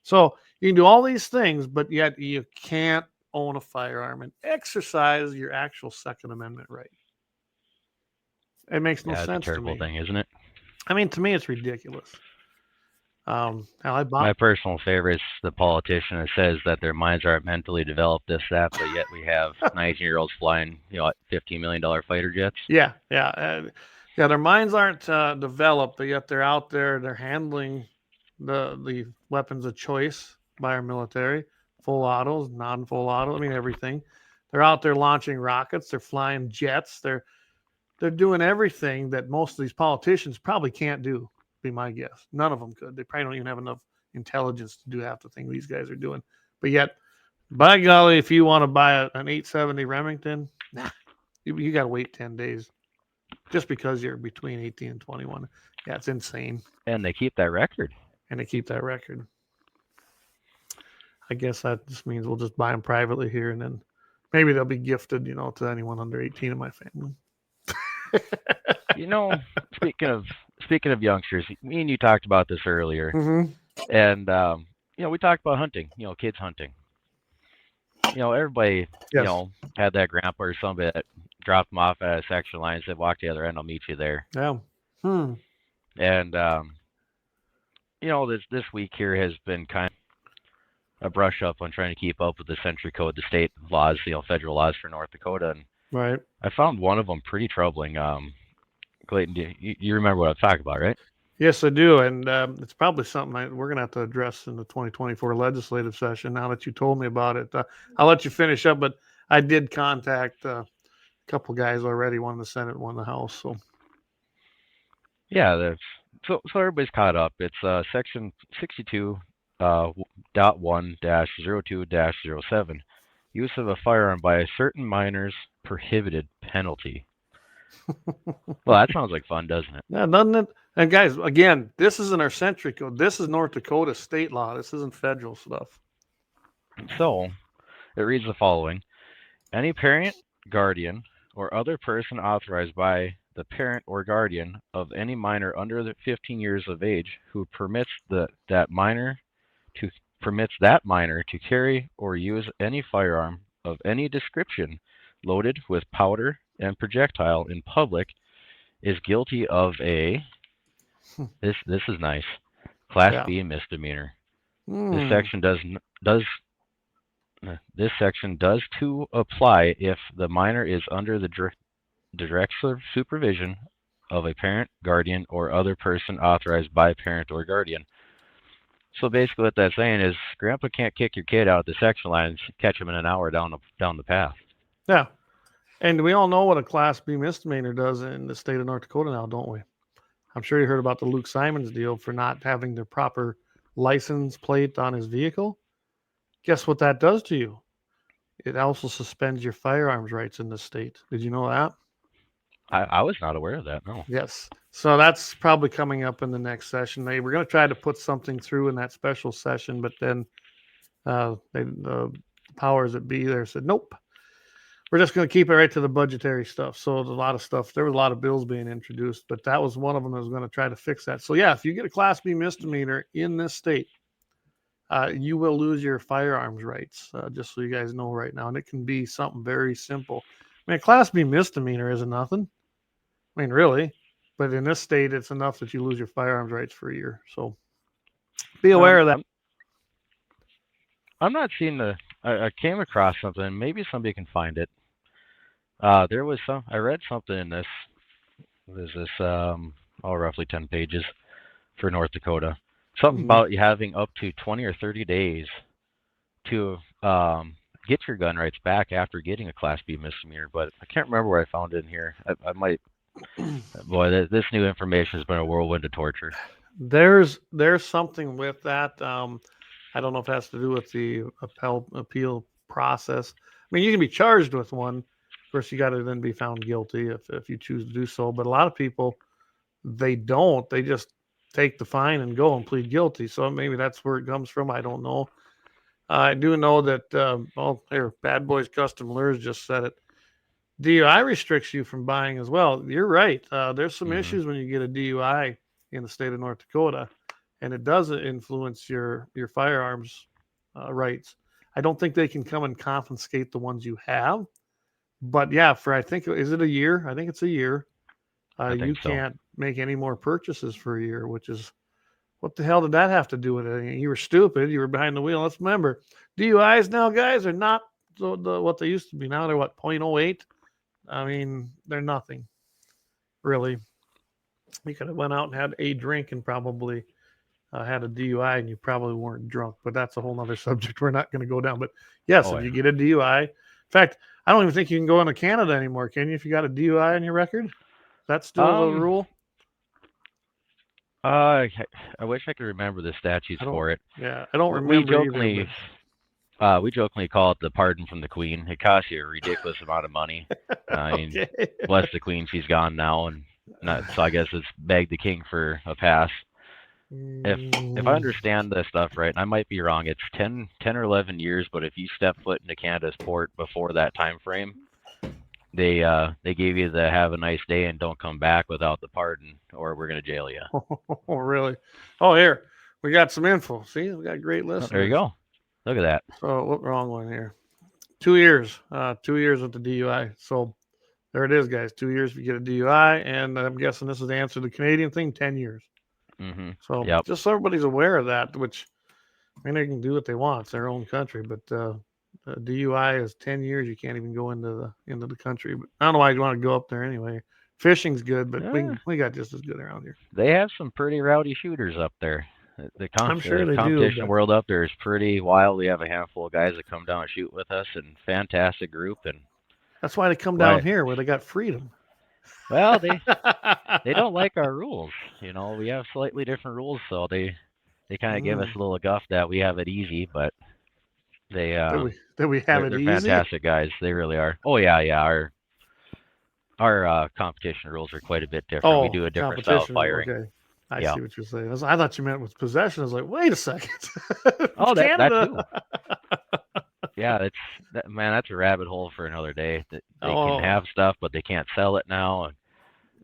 So you can do all these things, but yet you can't own a firearm and exercise your actual Second Amendment right. It makes no Yeah, it's a sense to terrible me. thing, isn't it? I mean, to me, it's ridiculous. My personal favorite is the politician that says that their minds aren't mentally developed, this, that, but yet we have 19-year-olds flying, $15 million fighter jets. Yeah. Their minds aren't developed, but yet they're out there. They're handling the weapons of choice by our military, full autos, non-full auto. I mean, everything. They're out there launching rockets. They're flying jets. They're doing everything that most of these politicians probably can't do. Be my guess. None of them could. They probably don't even have enough intelligence to do half the thing these guys are doing. But yet, by golly, if you want to buy an 870 Remington, nah, you got to wait 10 days just because you're between 18 and 21. Yeah, it's insane. And they keep that record. I guess that just means we'll just buy them privately here, and then maybe they'll be gifted, to anyone under 18 in my family. Speaking of youngsters, me and you talked about this earlier, and we talked about hunting. Kids hunting. Everybody, Yes. had that grandpa or somebody that dropped them off at a section line and said, "Walk the other end, I'll meet you there." Yeah. And this week here has been kind of a brush up on trying to keep up with the Century Code, the state laws, federal laws for North Dakota, and Right. I found one of them pretty troubling. Clayton, you remember what I'm talking about, right? Yes, I do, and it's probably something we're going to have to address in the 2024 legislative session. Now that you told me about it, I'll let you finish up. But I did contact a couple guys already, one in the Senate, one in the House. So yeah, so everybody's caught up. It's section 62. .1-02-07, use of a firearm by a certain minor's prohibited penalty. Well, that sounds like fun, doesn't it? Yeah, doesn't it? And guys, again, this isn't our Century Code. This is North Dakota state law. This isn't federal stuff. So, it reads the following. Any parent, guardian, or other person authorized by the parent or guardian of any minor under 15 years of age who permits that minor to carry or use any firearm of any description loaded with powder and projectile in public is guilty of a this is nice Class B misdemeanor. This section does to apply if the minor is under the direct supervision of a parent, guardian, or other person authorized by parent or guardian. So basically what that's saying is grandpa can't kick your kid out at the section line and catch him in an hour down the path. Yeah. And we all know what a Class B misdemeanor does in the state of North Dakota now, don't we? I'm sure you heard about the Luke Simons deal for not having the proper license plate on his vehicle. Guess what that does to you? It also suspends your firearms rights in the state. Did you know that? I was not aware of that, no. Yes. So that's probably coming up in the next session. We're going to try to put something through in that special session, but then the powers that be there said, nope, we're just going to keep it right to the budgetary stuff. So there's a lot of stuff. There was a lot of bills being introduced, but that was one of them that was going to try to fix that. So yeah, if you get a Class B misdemeanor in this state, you will lose your firearms rights, just so you guys know right now. And it can be something very simple. I mean, a Class B misdemeanor isn't nothing. I mean, really. But in this state, it's enough that you lose your firearms rights for a year. So be aware of that. I'm not seeing I came across something. Maybe somebody can find it. I read something in this There's this roughly 10 pages for North Dakota. Something Mhm. about you having up to 20 or 30 days to get your gun rights back after getting a Class B misdemeanor, but I can't remember where I found it in here. I might. Boy, this new information has been a whirlwind of torture. There's something with that. I don't know if it has to do with the appeal process. I mean, you can be charged with one. Of course, you got to then be found guilty if you choose to do so. But a lot of people, they don't. They just take the fine and go and plead guilty. So maybe that's where it comes from. I don't know. I do know that. Here, Bad Boys Custom Lures just said it. DUI restricts you from buying as well. You're right. There's some Hmm. issues when you get a DUI in the state of North Dakota, and it does influence your firearms rights. I don't think they can come and confiscate the ones you have, but yeah, for I think is it a year? I think it's a year. I You think so. can't make any more purchases for a year, which is what the hell did that have to do with it? You were stupid. You were behind the wheel. Let's remember, DUIs now, guys, are not what they used to be. Now they're what 0.08. I mean, they're nothing really. You could have went out and had a drink and probably had a DUI, and you probably weren't drunk. But that's a whole other subject we're not going to go down. But yes, Oh if yeah. you get a DUI, in fact, I don't even think you can go into Canada anymore, can you? If you got a DUI on your record, that's still the Um. rule. Uh. I wish I could remember the statutes I don't. for it. Yeah, I don't We remember either. But jokingly call it the pardon from the Queen. It costs you a ridiculous amount of money. I mean, okay. bless the Queen, she's gone now, and not, so I guess it's beg the King for a pass. If I Mm, understand this stuff right, and I might be wrong, it's 10 or 11 years. But if you step foot into Canada's port before that time frame, they gave you the have a nice day and don't come back without the pardon, or we're gonna jail you. oh, really? Oh, here we got some info. See, we got great Oh, there you listeners. go. Look at that. So, what wrong one here? 2 years. 2 years with the DUI. So there it is, guys. 2 years if you get a DUI, and I'm guessing this is the answer to the Canadian thing. 10 years. Mhm. So Yep. just so everybody's aware of that. Which I mean, they can do what they want. It's their own country, but DUI is 10 years. You can't even go into the country. But I don't know why you want to go up there anyway. Fishing's good, but Yeah, we got just as good around here. they have some pretty rowdy shooters up there. I'm sure The they do, competition but world up there is pretty wild. We have a handful of guys that come down and shoot with us, and fantastic group. And that's why they come down why? here where they got freedom. Well, they don't like our rules. We have slightly different rules, so they kind of give us Mm. a little guff that we have it easy, but they That we have it they're easy. fantastic guys. They really are. Oh yeah, yeah. Our competition rules are quite a bit different. We Oh, do a different style of competition. firing. Okay, I Yeah. see what you're saying. I thought you meant with possession. I was like, wait a second, it's Oh, that Canada. too. Yeah, man, that's a rabbit hole for another day. That they can Oh, have stuff, but they can't sell it now. And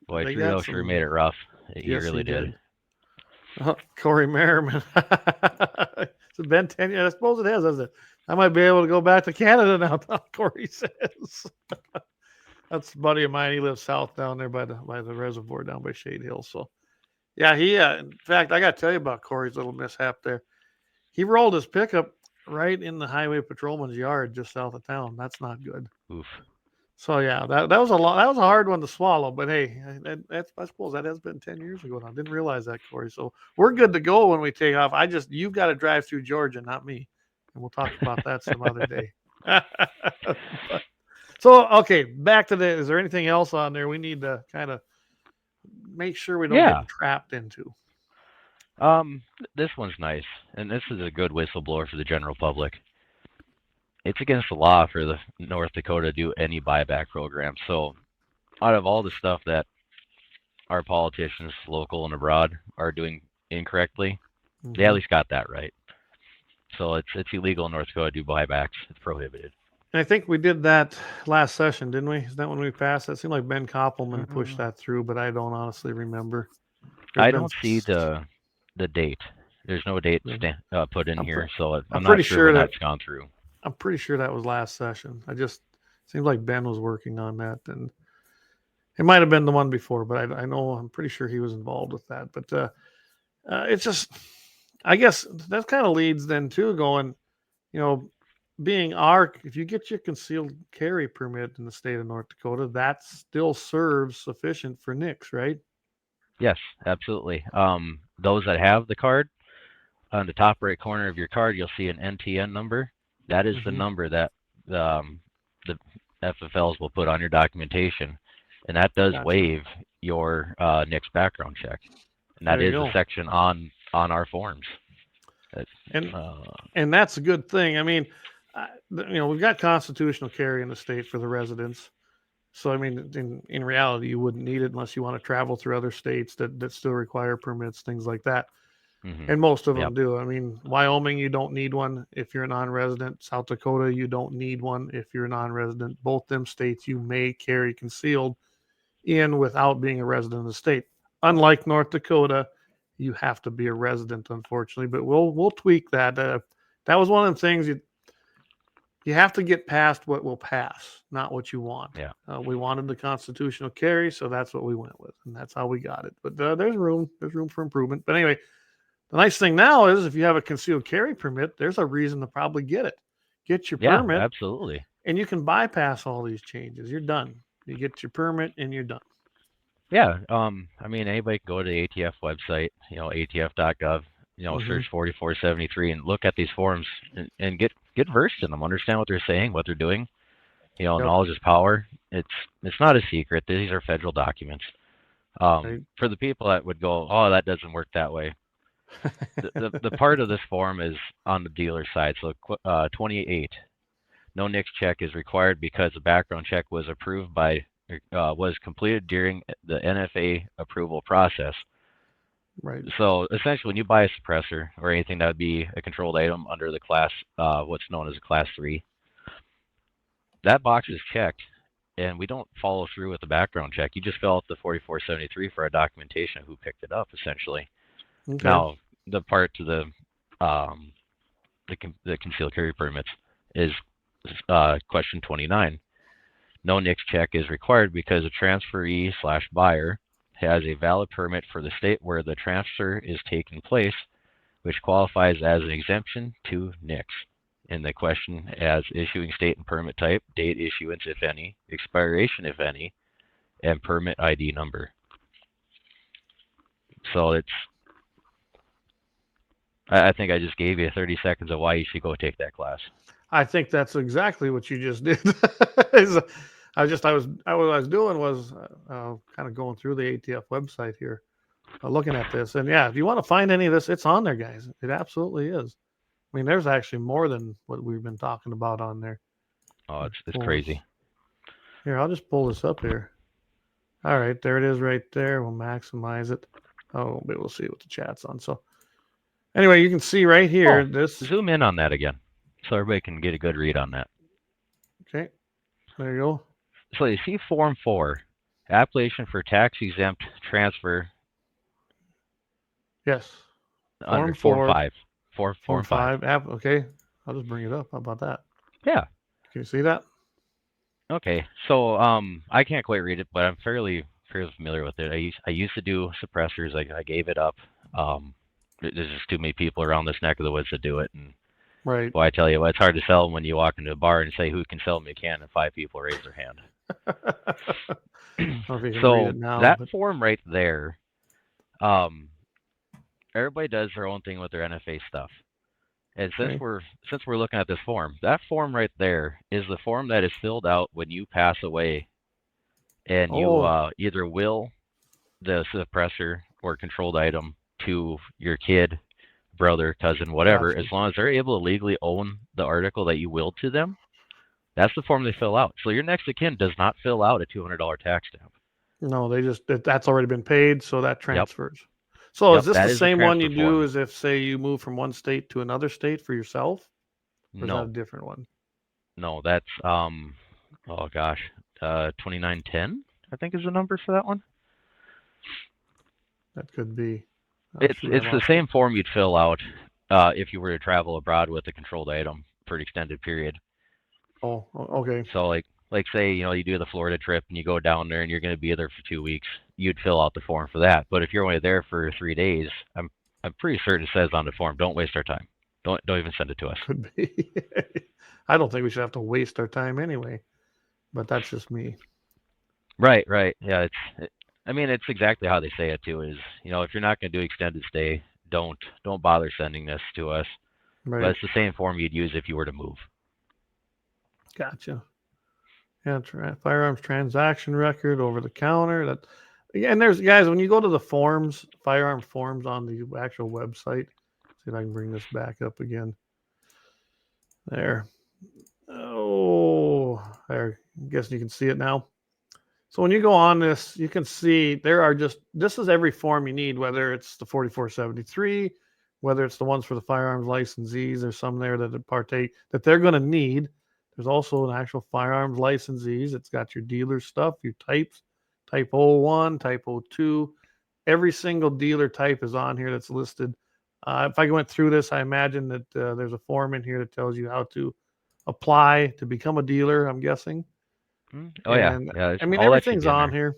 boy, they got Trudeau sure made some. it rough. He Yes, he really did. did. Corey Merriman. It's been 10 years. I suppose it has, hasn't it? I might be able to go back to Canada now. Corey says. That's a buddy of mine. He lives south down there by the reservoir down by Shade Hill. So yeah, he. In fact, I got to tell you about Corey's little mishap there. He rolled his pickup right in the highway patrolman's yard just south of town. That's not good. Oof. So yeah, that was a lot. That was a hard one to swallow. But hey, I suppose that has been 10 years ago now. Didn't realize that, Corey. So we're good to go when we take off. You've got to drive through Georgia, not me, and we'll talk about that some other day. So okay, back to the. Is there anything else on there we need to kind of make sure we don't Yeah. get trapped into? This one's nice, and this is a good whistleblower for the general public. It's against the law for the North Dakota to do any buyback program. So, out of all the stuff that our politicians, local and abroad, are doing incorrectly, they at least got that right. So it's illegal in North Dakota to do buybacks. It's prohibited. And I think we did that last session, didn't we? Is that when we passed? That seemed like Ben Koppelman pushed that through, but I don't honestly remember. There's I been. don't see the date. There's no date put in I'm, here, so I'm I'm pretty not sure sure when that that's gone through. I'm pretty sure that was last session. I just seems like Ben was working on that, and it might have been the one before, but I know I'm pretty sure he was involved with that. But it's just, I guess that kind of leads then to going, you know, if you get your concealed carry permit in the state of North Dakota, that still serves sufficient for NICS, right? Yes, absolutely. Those that have the card, on the top right corner of your card, you'll see an NTN number. That is the number that the FFLs will put on your documentation, and that does Gotcha. waive your NICS background check, and that There you is a go. section on our forms. And that's a good thing. I mean, we've got constitutional carry in the state for the residents. So I mean, in reality, you wouldn't need it unless you want to travel through other states that still require permits, things like that. And most of them do. I mean, Wyoming, you don't need one if you're a non-resident. South Dakota, you don't need one if you're a non-resident. Both them states, you may carry concealed in without being a resident of the state. Unlike North Dakota, you have to be a resident, unfortunately. But we'll tweak that. That was one of the things you have to get past what will pass, not what you want. Yeah. We wanted the constitutional carry, so that's what we went with, and that's how we got it. But there's room for improvement. But anyway, the nice thing now is if you have a concealed carry permit, there's a reason to probably get it. Get your permit. Yeah, absolutely. And you can bypass all these changes. You're done. You get your permit and you're done. Yeah. I mean, anybody can go to the ATF website, atf.gov, search 4473 and look at these forms and get versed in them, understand what they're saying, what they're doing. Knowledge is power. It's not a secret. These are federal documents. Right. For the people that would go, oh, that doesn't work that way. the part of this form is on the dealer side. So 28, no NICS check is required because the background check was approved was completed during the NFA approval process. Right. So essentially, when you buy a suppressor or anything that would be a controlled item under the class, what's known as a class 3, that box is checked, and we don't follow through with the background check. You just fill out the 4473 for our documentation of who picked it up, essentially. Okay. Now, the part to the concealed carry permits is question 29. No NICS check is required because a transferee/buyer has a valid permit for the state where the transfer is taking place, which qualifies as an exemption to NICS. And the question has issuing state and permit type, date issuance, if any, expiration, if any, and permit ID number. So I think I just gave you 30 seconds of why you should go take that class. I think that's exactly what you just did. What I was doing was kind of going through the ATF website here, looking at this, and yeah, if you want to find any of this, it's on there, guys. It absolutely is. I mean, there's actually more than what we've been talking about on there. Oh, it's crazy. Here, I'll just pull this up here. All right, there it is right there. We'll maximize it. Oh, maybe we'll see what the chat's on. So anyway, you can see right here, this. Zoom in on that again so everybody can get a good read on that. Okay, there you go. So you see Form 4, application for tax-exempt transfer. Yes. Under Form 5. Form 5. Okay, I'll just bring it up. How about that? Yeah. Can you see that? Okay. So I can't quite read it, but I'm fairly familiar with it. I used to do suppressors. I gave it up. There's just too many people around this neck of the woods that do it, and right. Well, I tell you what, it's hard to sell them when you walk into a bar and say who can sell me a can, and 5 people raise their hand. So that form right there, everybody does their own thing with their NFA stuff. And since we're looking at this form, that form right there is the form that is filled out when you pass away, and you either will the suppressor or controlled item to your kid, brother, cousin, whatever. As long as they're able to legally own the article that you willed to them, that's the form they fill out. So your next of kin does not fill out a $200 tax stamp. No, that's already been paid, so that transfers. Yep. So is this the same one you do as if, say, you move from one state to another state for yourself? Or is that a different one? No, that's 2910, I think is the number for that one. That could be. It's the same form you'd fill out if you were to travel abroad with a controlled item for an extended period. Oh, okay. So like say, you do the Florida trip and you go down there and you're going to be there for 2 weeks, you'd fill out the form for that. But if you're only there for 3 days, I'm pretty certain it says on the form, don't waste our time. Don't even send it to us. Could be. I don't think we should have to waste our time anyway, but that's just me. Right, right. Yeah, I mean, it's exactly how they say it too. Is if you're not going to do extended stay, don't bother sending this to us. But Right. it's the same form you'd use if you were to move. Gotcha. Yeah, firearms transaction record over the counter. That, yeah, and there's guys when you go to the forms, firearm forms on the actual website. See if I can bring this back up again. There. Oh, there. I'm guessing you can see it now. So when you go on this, you can see there are this is every form you need, whether it's the 4473, whether it's the ones for the firearms licensees. There's some there that partake that they're going to need. There's also an actual firearms licensees. It's got your dealer stuff, your types, type 01, type 02. Every single dealer type is on here that's listed. If I went through this, I imagine that there's a form in here that tells you how to apply to become a dealer, I'm guessing. Oh yeah, And yeah. I mean, All that should everything's be in on there. here.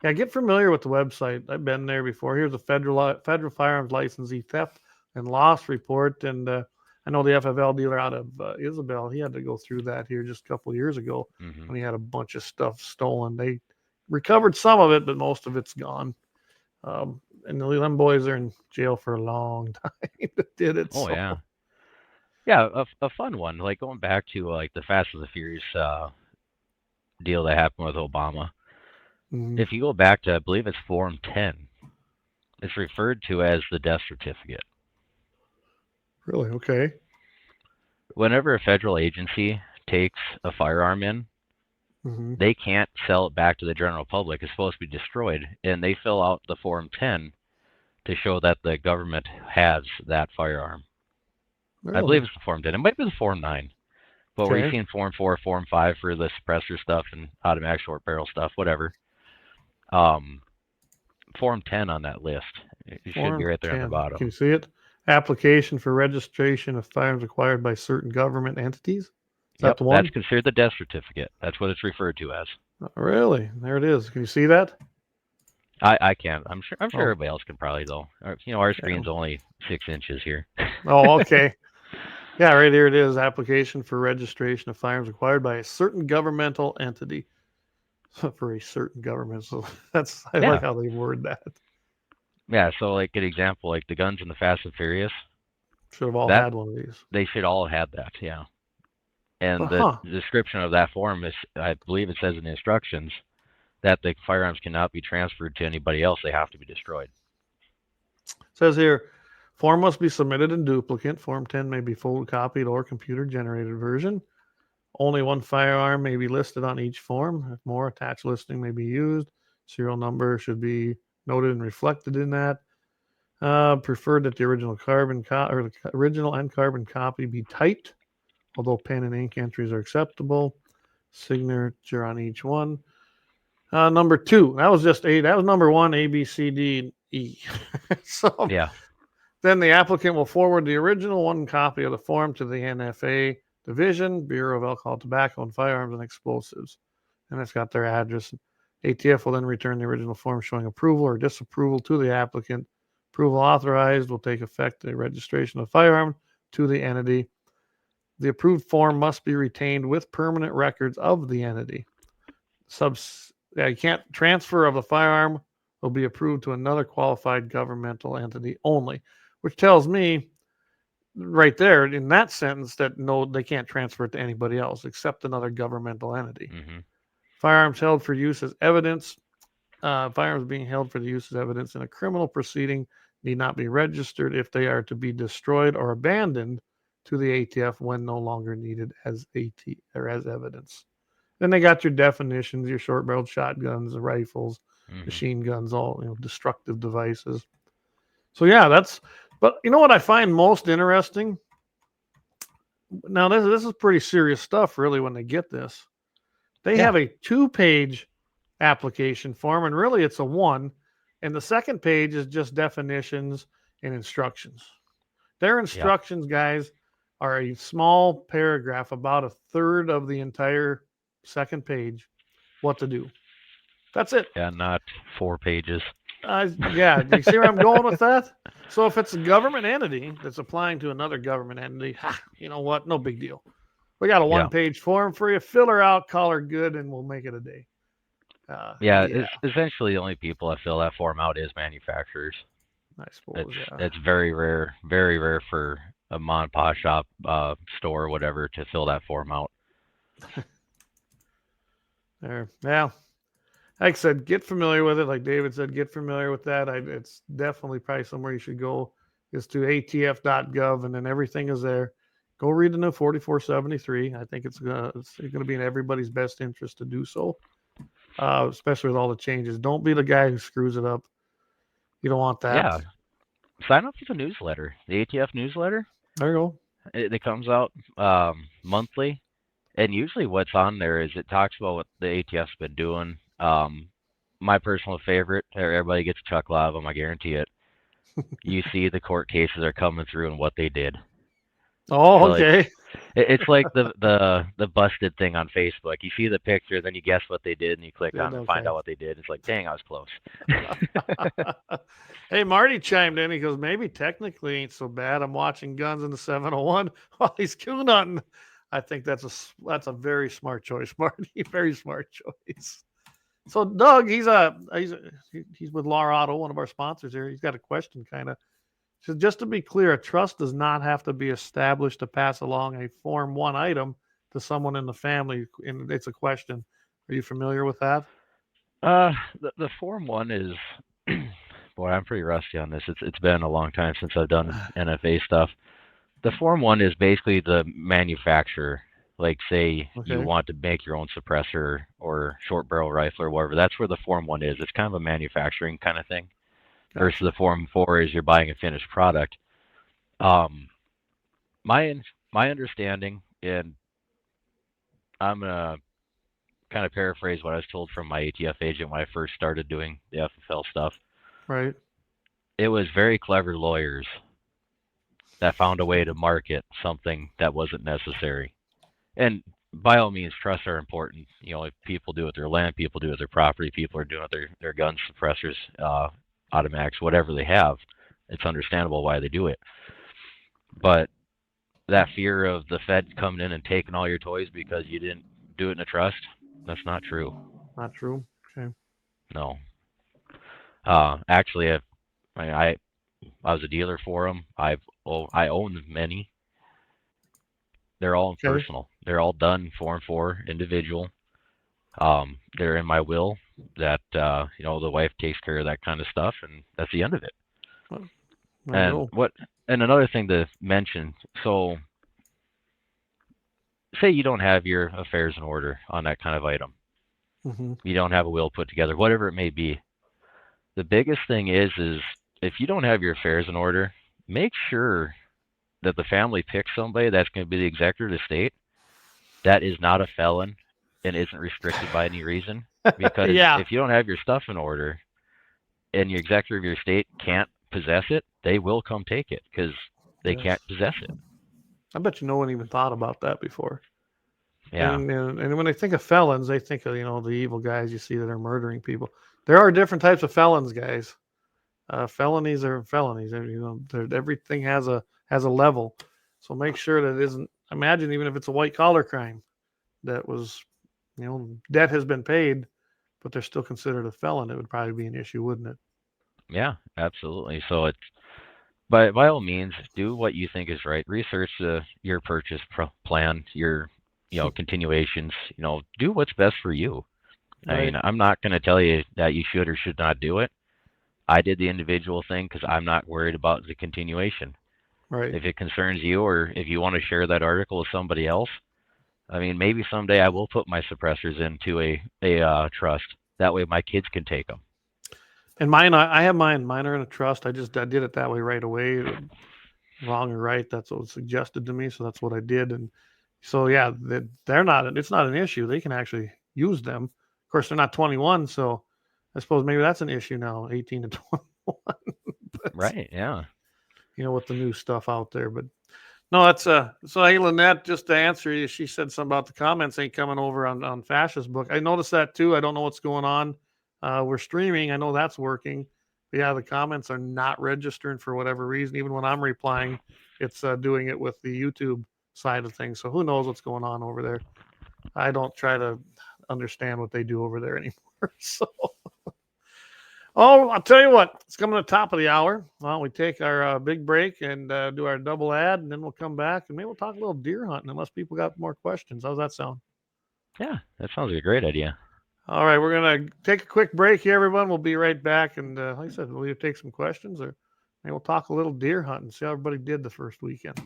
Yeah, get familiar with the website. I've been there before. Here's a federal firearms licensee theft and loss report, and I know the FFL dealer out of Isabel. He had to go through that here just a couple of years ago when he had a bunch of stuff stolen. They recovered some of it, but most of it's gone. And them boys are in jail for a long time that did it. Oh So. yeah, yeah. A fun one, like going back to like the Fast and the Furious deal that happened with Obama. Mhm. If you go back to, I believe it's Form 10, it's referred to as the death certificate. Really? Okay. Whenever a federal agency takes a firearm in, Mm-hmm. they can't sell it back to the general public. It's supposed to be destroyed, and they fill out the Form 10 to show that the government has that firearm. I believe Really? it's the Form 10. It might be the Form 9. But where you've Okay. seen Form 4, Form 5 for the suppressor stuff and automatic short barrel stuff, whatever. Um, Form 10 on that list. It should be Form right there on the 10. Can bottom. you see it? Application for registration of firearms acquired by certain government entities. Is that Yep, the that's one? considered the death certificate. That's what it's referred to as. Really? There it is. Can you see that? I can't. I'm sure Oh, everybody else can probably though. Our yeah. screen's only 6 inches here. Oh, okay. Yeah, right here it is. Application for registration of firearms acquired by a certain governmental entity. For a certain government. So I like Yeah, how they word that. yeah. So like an example, like the guns in the Fast and Furious, Should have all that had one of these. they should all have that. Yeah. And the Huh. description of that form is, I believe it says in the instructions that the firearms cannot be transferred to anybody else. They have to be destroyed. It says here, form must be submitted in duplicate. Form 10 may be photocopied or computer generated version. Only one firearm may be listed on each form. If more, attached listing may be used. Serial number should be noted and reflected in that. Preferred that the original or the original and carbon copy be typed, although pen and ink entries are acceptable. Signature on each one. Number 2, that was just A. That was number 1, A, B, C, D, E. So Yeah. then the applicant will forward the original one copy of the form to the NFA Division, Bureau of Alcohol, Tobacco, and Firearms and Explosives. And it's got their address. ATF will then return the original form showing approval or disapproval to the applicant. Approval authorized will take effect the registration of the firearm to the entity. The approved form must be retained with permanent records of the entity. You can't transfer of the firearm will be approved to another qualified governmental entity only, which tells me right there in that sentence that no, they can't transfer it to anybody else except another governmental entity. Hmm. Firearms held for use as evidence. Firearms being held for the use as evidence in a criminal proceeding need not be registered if they are to be destroyed or abandoned to the ATF when no longer needed as as evidence. Then they got your definitions, your short-barreled shotguns, the rifles, Hmm. machine guns, all destructive devices. So yeah, that's. But you know what I find most interesting? Now this is pretty serious stuff, really. When they get this, they Yeah. have a 2-page application form, and really it's a 1, and the second page is just definitions and instructions. Their Yep. instructions, guys, are a small paragraph, about a third of the entire second page, what to do. That's it. Yeah. Not 4 pages. Yeah, do you see where I'm going with that? So if it's a government entity that's applying to another government entity, you know what? No big deal. We got a Yeah. one-page form for you. Fill her out, call her good, and we'll make it a day. Yeah, Yeah, it's essentially the only people that fill that form out is manufacturers. I suppose. It's very rare for a mom and pop shop, store or whatever to fill that form out. There. Yeah. Like I said, get familiar with it. Like David said, get familiar with that. It's definitely probably somewhere you should go is to atf.gov, and then everything is there. Go read the new 4473. I think it's gonna be in everybody's best interest to do so, especially with all the changes. Don't be the guy who screws it up. You don't want that. Yeah, sign up for the newsletter, the ATF newsletter. There you go. It comes out monthly, and usually what's on there is it talks about what the ATF's been doing. My personal favorite, everybody gets a chuckle out of them, I guarantee it. You see the court cases are coming through and what they did. Oh, So okay. it's like the busted thing on Facebook. You see the picture, then you guess what they did, and you click on it and find out what they did. It's like, dang, I was close. Hey, Marty chimed in. He goes, maybe technically ain't so bad. I'm watching Guns in the 701 while he's coon hunting. I think that's a very smart choice, Marty. Very smart choice. So Doug, he's with Laura Auto, one of our sponsors here. He's got a question, kind of. So just to be clear, a trust does not have to be established to pass along a Form 1 item to someone in the family. And it's a question. Are you familiar with that? The Form 1 is, boy, I'm pretty rusty on this. It's been a long time since I've done NFA stuff. The Form 1 is basically the manufacturer. Like, say you want to make your own suppressor or short barrel rifle or whatever. That's where the Form 1 is. It's kind of a manufacturing kind of thing. Gotcha. Versus the Form 4 is you're buying a finished product. My understanding, and I'm gonna kind of paraphrase what I was told from my ATF agent when I first started doing the FFL stuff. Right. It was very clever lawyers that found a way to market something that wasn't necessary. And by all means, trusts are important. You know, if people do it with their land, people do it with their property, people are doing it with their guns, suppressors, automatics, whatever they have. It's understandable why they do it. But that fear of the Fed coming in and taking all your toys because you didn't do it in a trust, that's not true. Not true? Okay. No. Actually, I was a dealer for them. I own many. They're all personal. They're all done Form 4 individual. They're in my will that you know, the wife takes care of that kind of stuff, and that's the end of it. And another thing to mention, so say you don't have your affairs in order on that kind of item. Mm-hmm. You don't have a will put together, whatever it may be. The biggest thing is if you don't have your affairs in order, make sure that the family picks somebody that's going to be the executor of the estate that is not a felon and isn't restricted by any reason. Because if you don't have your stuff in order and your executor of your estate can't possess it, they will come take it because they can't possess it. I bet no one even thought about that before. Yeah. And when they think of felons, they think of, you know, the evil guys you see that are murdering people. There are different types of felons, guys. Felonies are felonies. You know, everything has a level. So make sure that it isn't. Imagine even if it's a white collar crime that was, you know, debt has been paid, but they're still considered a felon. It would probably be an issue, wouldn't it? Yeah, absolutely. So it's by all means, do what you think is right. Research your purchase plan, your continuations. You know, do what's best for you. Right. I mean, I'm not going to tell you that you should or should not do it. I did the individual thing because I'm not worried about the continuation. Right. If it concerns you, or if you want to share that article with somebody else, I mean, maybe someday I will put my suppressors into a trust. That way, my kids can take them. And mine, I have mine. Mine are in a trust. I did it that way right away. Wrong or right, that's what was suggested to me, so that's what I did. And so yeah, they're not. It's not an issue. They can actually use them. Of course, they're not 21, so I suppose maybe that's an issue now. 18 to 21. But, right. Yeah. You know, with the new stuff out there, but no, that's so. Hey, Lynette, just to answer you, she said something about the comments ain't coming over on Fascist Book. I noticed that too. I don't know what's going on. We're streaming. I know that's working. But yeah, the comments are not registering for whatever reason. Even when I'm replying, it's doing it with the YouTube side of things. So who knows what's going on over there? I don't try to understand what they do over there anymore. So, oh, I'll tell you what, it's coming to the top of the hour. Well, we take our big break and do our double ad, and then we'll come back and maybe we'll talk a little deer hunting unless people got more questions. How's that sound? Yeah, that sounds like a great idea. All right, we're going to take a quick break here, everyone. We'll be right back. And like I said, we'll either take some questions or maybe we'll talk a little deer hunting, see how everybody did the first weekend.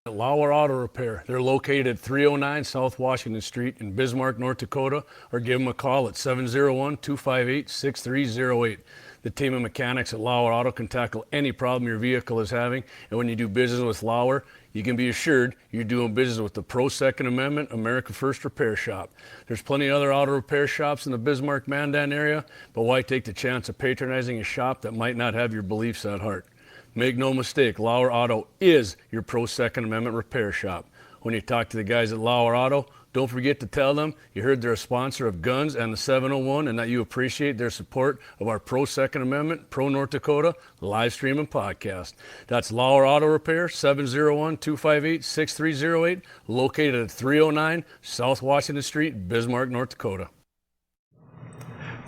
Lauer Auto Repair. They're located at 309 South Washington Street in Bismarck, North Dakota, or give them a call at 701-258-6308. The team of mechanics at Lauer Auto can tackle any problem your vehicle is having, and when you do business with Lauer, you can be assured you're doing business with the Pro Second Amendment America First Repair Shop. There's plenty of other auto repair shops in the Bismarck-Mandan area, but why take the chance of patronizing a shop that might not have your beliefs at heart? Make no mistake, Lauer Auto is your Pro Second Amendment repair shop. When you talk to the guys at Lauer Auto, don't forget to tell them you heard they're a sponsor of Guns and the 701 and that you appreciate their support of our Pro Second Amendment, Pro North Dakota live stream and podcast. That's Lauer Auto Repair, 701-258-6308, located at 309 South Washington Street, Bismarck, North Dakota.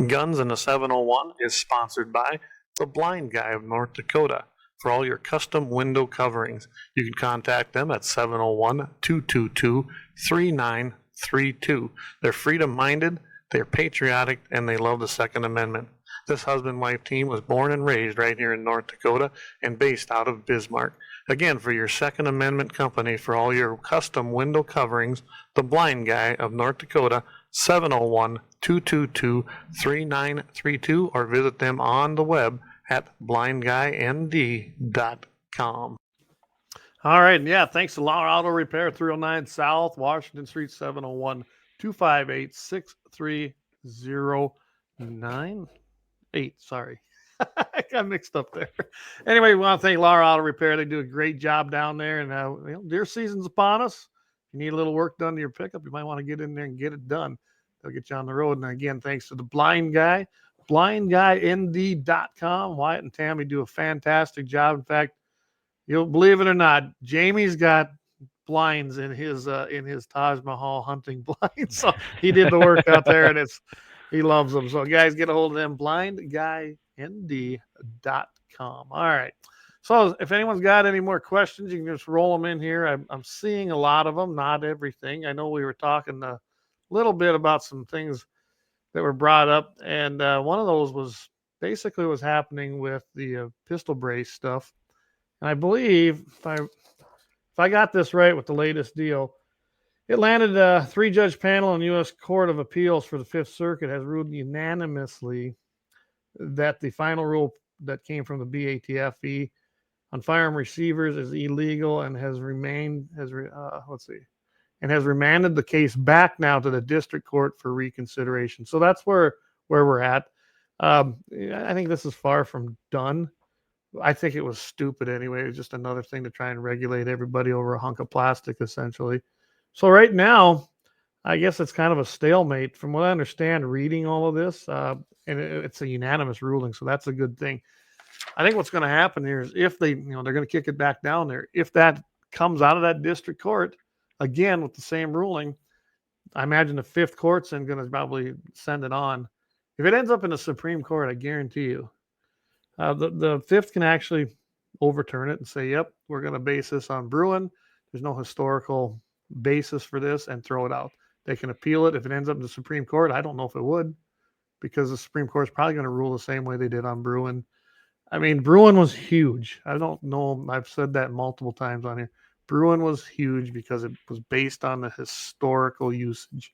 Guns and the 701 is sponsored by the Blind Guy of North Dakota. For all your custom window coverings, you can contact them at 701-222-3932. They're freedom-minded, they're patriotic, and they love the Second Amendment. This husband-wife team was born and raised right here in North Dakota and based out of Bismarck. Again, for your Second Amendment company, for all your custom window coverings, the Blind Guy of North Dakota, 701-222-3932, or visit them on the web at blindguynd.com. All right. Yeah. Thanks to Lauer Auto Repair, 309 South Washington Street, 701-258-6309. Sorry. I got mixed up there. Anyway, we want to thank Lauer Auto Repair. They do a great job down there. And deer season's upon us. If you need a little work done to your pickup, you might want to get in there and get it done. They'll get you on the road. And again, thanks to the Blind Guy. blindguynd.com. Wyatt and Tammy do a fantastic job. In fact, you'll believe it or not, Jamie's got blinds in his Taj Mahal hunting blinds. So he did the work out there, and he loves them. So guys, get a hold of them, blindguynd.com. All right. So if anyone's got any more questions, you can just roll them in here. I'm seeing a lot of them, not everything. I know we were talking a little bit about some things that were brought up, and one of those was basically what's happening with the pistol brace stuff. And I believe if I got this right with the latest deal, it landed a 3-judge panel in the U.S. Court of Appeals for the Fifth Circuit has ruled unanimously that the final rule that came from the BATFE on firearm receivers is illegal and has remanded the case back now to the district court for reconsideration. So that's where we're at. I think this is far from done. I think it was stupid anyway. It was just another thing to try and regulate everybody over a hunk of plastic, essentially. So right now, I guess it's kind of a stalemate. From what I understand, reading all of this, and it's a unanimous ruling, so that's a good thing. I think what's going to happen here is if they're going to kick it back down there. If that comes out of that district court, again, with the same ruling, I imagine the Fifth Court's going to probably send it on. If it ends up in the Supreme Court, I guarantee you, the Fifth can actually overturn it and say, yep, we're going to base this on Bruin. There's no historical basis for this, and throw it out. They can appeal it. If it ends up in the Supreme Court, I don't know if it would, because the Supreme Court is probably going to rule the same way they did on Bruin. I mean, Bruin was huge. I don't know. I've said that multiple times on here. Bruin was huge because it was based on the historical usage.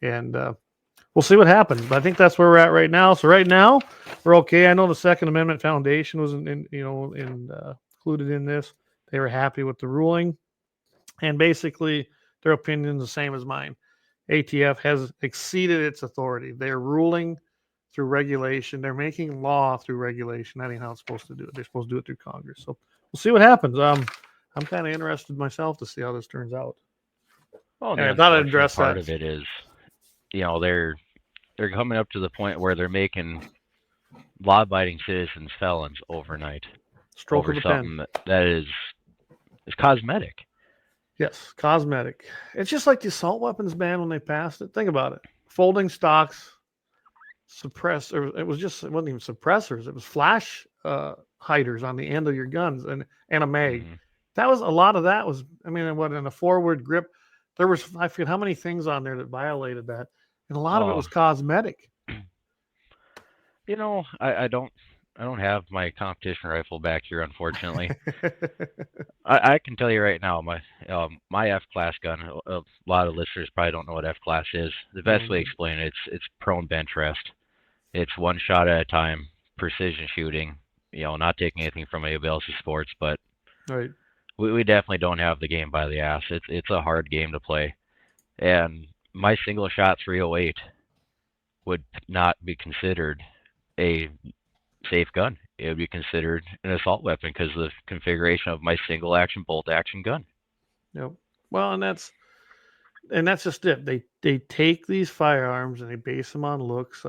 And we'll see what happens. But I think that's where we're at right now. So right now, we're okay. I know the Second Amendment Foundation was included in this. They were happy with the ruling. And basically, their opinion is the same as mine. ATF has exceeded its authority. They're ruling through regulation. They're making law through regulation. That ain't how it's supposed to do it. They're supposed to do it through Congress. So we'll see what happens. I'm kind of interested myself to see how this turns out. Well, and I thought I'd address part of it is, they're coming up to the point where they're making law-abiding citizens felons overnight Stroke over of the pen. something that is cosmetic. Yes, cosmetic. It's just like the assault weapons ban when they passed it. Think about it. Folding stocks, suppressor. It wasn't even suppressors. It was flash hiders on the end of your guns and a mag. Mhm. That was a lot of that was. I mean, what in a forward grip, there was I forget how many things on there that violated that, and a lot of it Oh, was cosmetic. you know, I don't have my competition rifle back here, unfortunately. I can tell you right now, my F class gun. A lot of listeners probably don't know what F class is. The best way to explain it, it's prone bench rest. It's one shot at a time, precision shooting. You know, not taking anything from anybody else's sports, but Right. we definitely don't have the game by the ass. It's a hard game to play, and my single shot 308 would not be considered a safe gun. It would be considered an assault weapon because of the configuration of my single action bolt action gun. Yep. Well, and that's just it. They take these firearms and they base them on looks.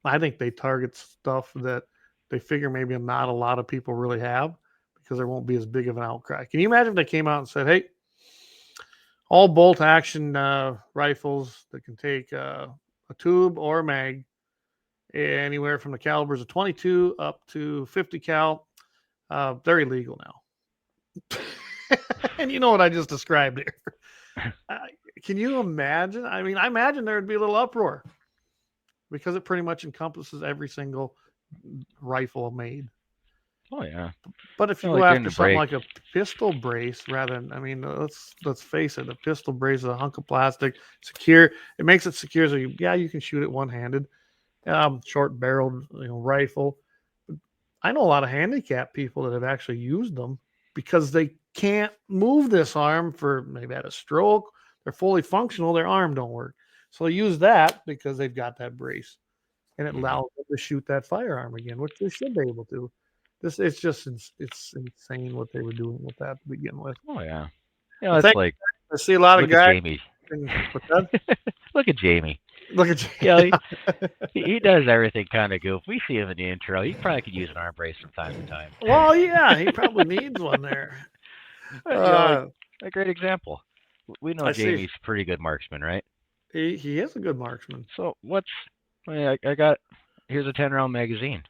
I think they target stuff that they figure maybe not a lot of people really have because there won't be as big of an outcry. Can you imagine if they came out and said, "Hey, all bolt action rifles that can take a tube or a mag, anywhere from the calibers of 22 up to 50 cal, they're illegal now." And you know what I just described here. Uh, can you imagine? I mean, I imagine there would be a little uproar because it pretty much encompasses every single rifle made. Oh yeah. But if you Well, go like during after the something break. like a pistol brace, rather than, I mean, let's face it, a pistol brace is a hunk of plastic, secure. It makes it secure, so you can shoot it one handed. Short barreled, rifle. I know a lot of handicapped people that have actually used them because they can't move this arm for maybe had a stroke. They're fully functional. Their arm don't work. So they use that because they've got that brace and it Mhm. allows them to shoot that firearm again, which they should be able to. It's just it's insane what they were doing with that to begin with. Oh yeah. You know, I it's think like I see a lot of look at guys. Jamie. With that, Look at Jamie. look at Yeah, you. he does everything kind of goof. We see him in the intro. He probably could use an arm brace from time to time. Well, yeah, he probably needs one there. You know, like Uh, a great example. We know I see. Jamie's a pretty good marksman, right? He is a good marksman. So what's I got here's a 10-round magazine.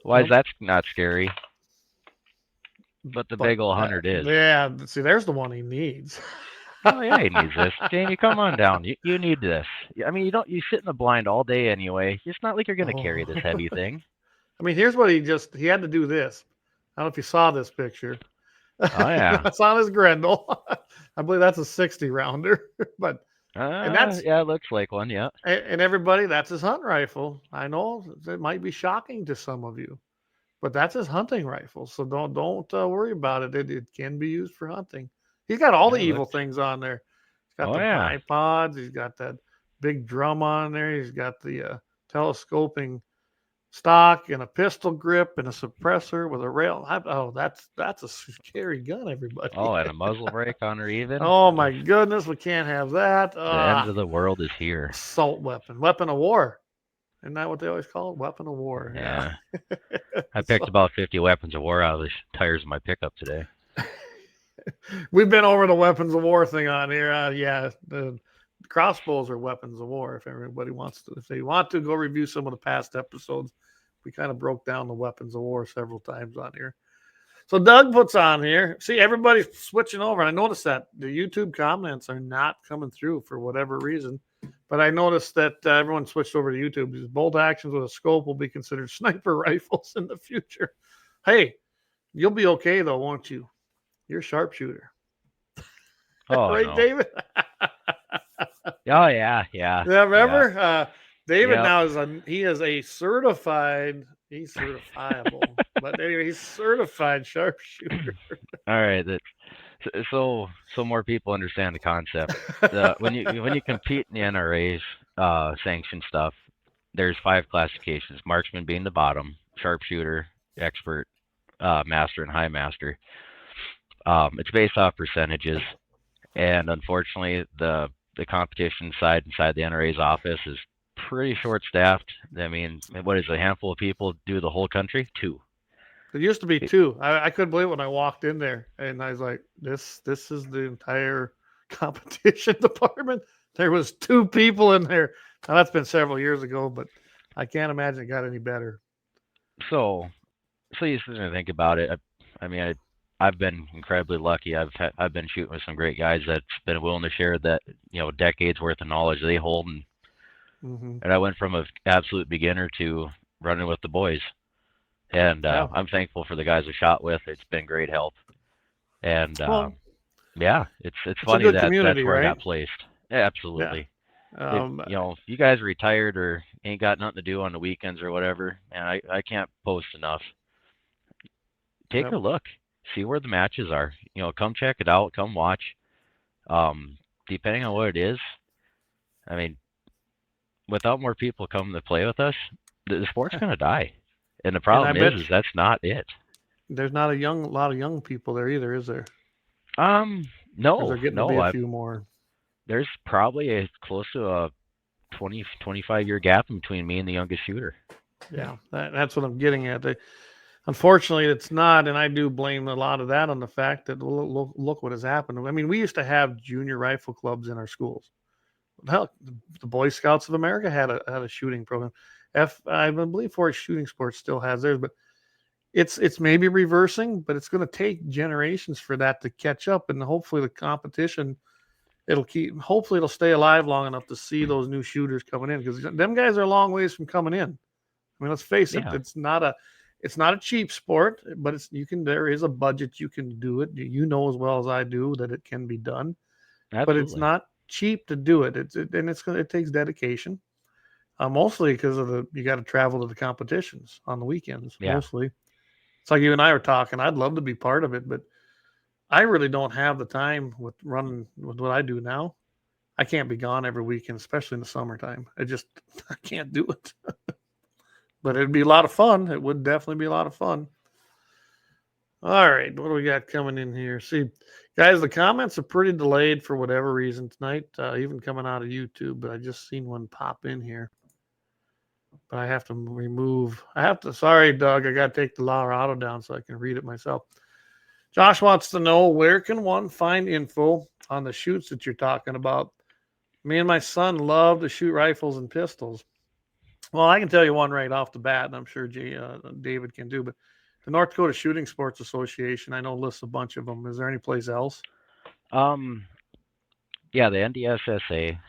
Why is Well, that not scary? But the big old 100 is. yeah, see, there's the one he needs. Oh yeah, he needs this. Jamie, come on down. You need this. I mean, you sit in the blind all day anyway. It's not like you're gonna carry this heavy thing. I mean, here's what he had to do this. I don't know if you saw this picture. Oh yeah. It's on his Grendel. I believe that's a 60 rounder, but that's Yeah, it looks like one. Yeah. and everybody, that's his hunt rifle. I know it might be shocking to some of you, but that's his hunting rifle. So don't worry about it. It can be used for hunting. He's got all the Yeah, it evil looks. things on there. He's got Oh the yeah. bipods. He's got that big drum on there. He's got the telescoping stock and a pistol grip and a suppressor with a rail. That's a scary gun, everybody. Oh, and a muzzle brake on her even. Oh my goodness, we can't have that. The end of the world is here. Assault weapon of war. Isn't that what they always call it? Weapon of war. Yeah. Yeah. I picked about 50 weapons of war out of the tires of my pickup today. We've been over the weapons of war thing on here. Yeah, the crossbows are weapons of war. If everybody wants to, if they want to, go review some of the past episodes. We kind of broke down the weapons of war several times on here. So Doug puts on here. See, everybody's switching over. I noticed that the YouTube comments are not coming through for whatever reason. But I noticed that everyone switched over to YouTube. These bolt actions with a scope will be considered sniper rifles in the future. Hey, you'll be okay though, won't you? You're a sharpshooter. Oh, right, no. David? Oh, yeah. Yeah, remember? Yeah. David Yep. now he's certifiable. But anyway, he's certified sharpshooter. All right. So more people understand the concept. When you compete in the NRA's sanctioned stuff, there's 5 classifications. Marksman being the bottom, sharpshooter, expert, master, and high master. It's based off percentages, and unfortunately, the competition side inside the NRA's office is pretty short-staffed. I mean, what is a handful of people do the whole country? 2. It used to be 2. I couldn't believe it when I walked in there, and I was like, this is the entire competition department. There was 2 people in there. Now that's been several years ago, but I can't imagine it got any better. So you sit there and think about it. I mean, I've been incredibly lucky. I've been shooting with some great guys that's been willing to share that decades worth of knowledge they hold, Mm-hmm. and I went from an absolute beginner to running with the boys, and Yeah. I'm thankful for the guys I shot with. It's been great help, and Well, yeah, it's a funny good that community, that's where I right? got placed. Yeah, absolutely. Yeah. If you guys are retired or ain't got nothing to do on the weekends or whatever, and I can't post enough. Take Yep. a look, see where the matches are. Come check it out, come watch. Depending on what it is, I mean, without more people coming to play with us, the sport's gonna die. And the And I problem bet is that's not it. there's not a lot of young people there either, is there? Or is No, there getting to be no. a few more? There's probably a close to a 20-25 year gap between me and the youngest shooter. Yeah, that's what I'm getting at. Unfortunately, it's not, and I do blame a lot of that on the fact that look what has happened. I mean, we used to have junior rifle clubs in our schools. Hell, the Boy Scouts of America had a shooting program. I believe Forest Shooting Sports still has theirs, but it's maybe reversing, but it's going to take generations for that to catch up, and hopefully the competition hopefully it'll stay alive long enough to see those new shooters coming in, because them guys are a long ways from coming in. I mean, let's face it, Yeah, it's not a cheap sport, but there is a budget. You can do it. You know as well as I do that it can be done, but it's absolutely. not cheap to do it. It takes dedication. Mostly because you got to travel to the competitions on the weekends. Yeah, Mostly, it's like you and I were talking. I'd love to be part of it, but I really don't have the time with running with what I do now. I can't be gone every weekend, especially in the summertime. I can't do it. But it'd be a lot of fun. It would definitely be a lot of fun. All right, what do we got coming in here? See, guys, the comments are pretty delayed for whatever reason tonight, even coming out of YouTube. But I just seen one pop in here. But I have to remove. Sorry, Doug. I got to take the Colorado down so I can read it myself. Josh wants to know, where can one find info on the shoots that you're talking about? Me and my son love to shoot rifles and pistols. Well, I can tell you one right off the bat, and I'm sure David can do. But the North Dakota Shooting Sports Association, I know, lists a bunch of them. Is there any place else? yeah. The NDSSA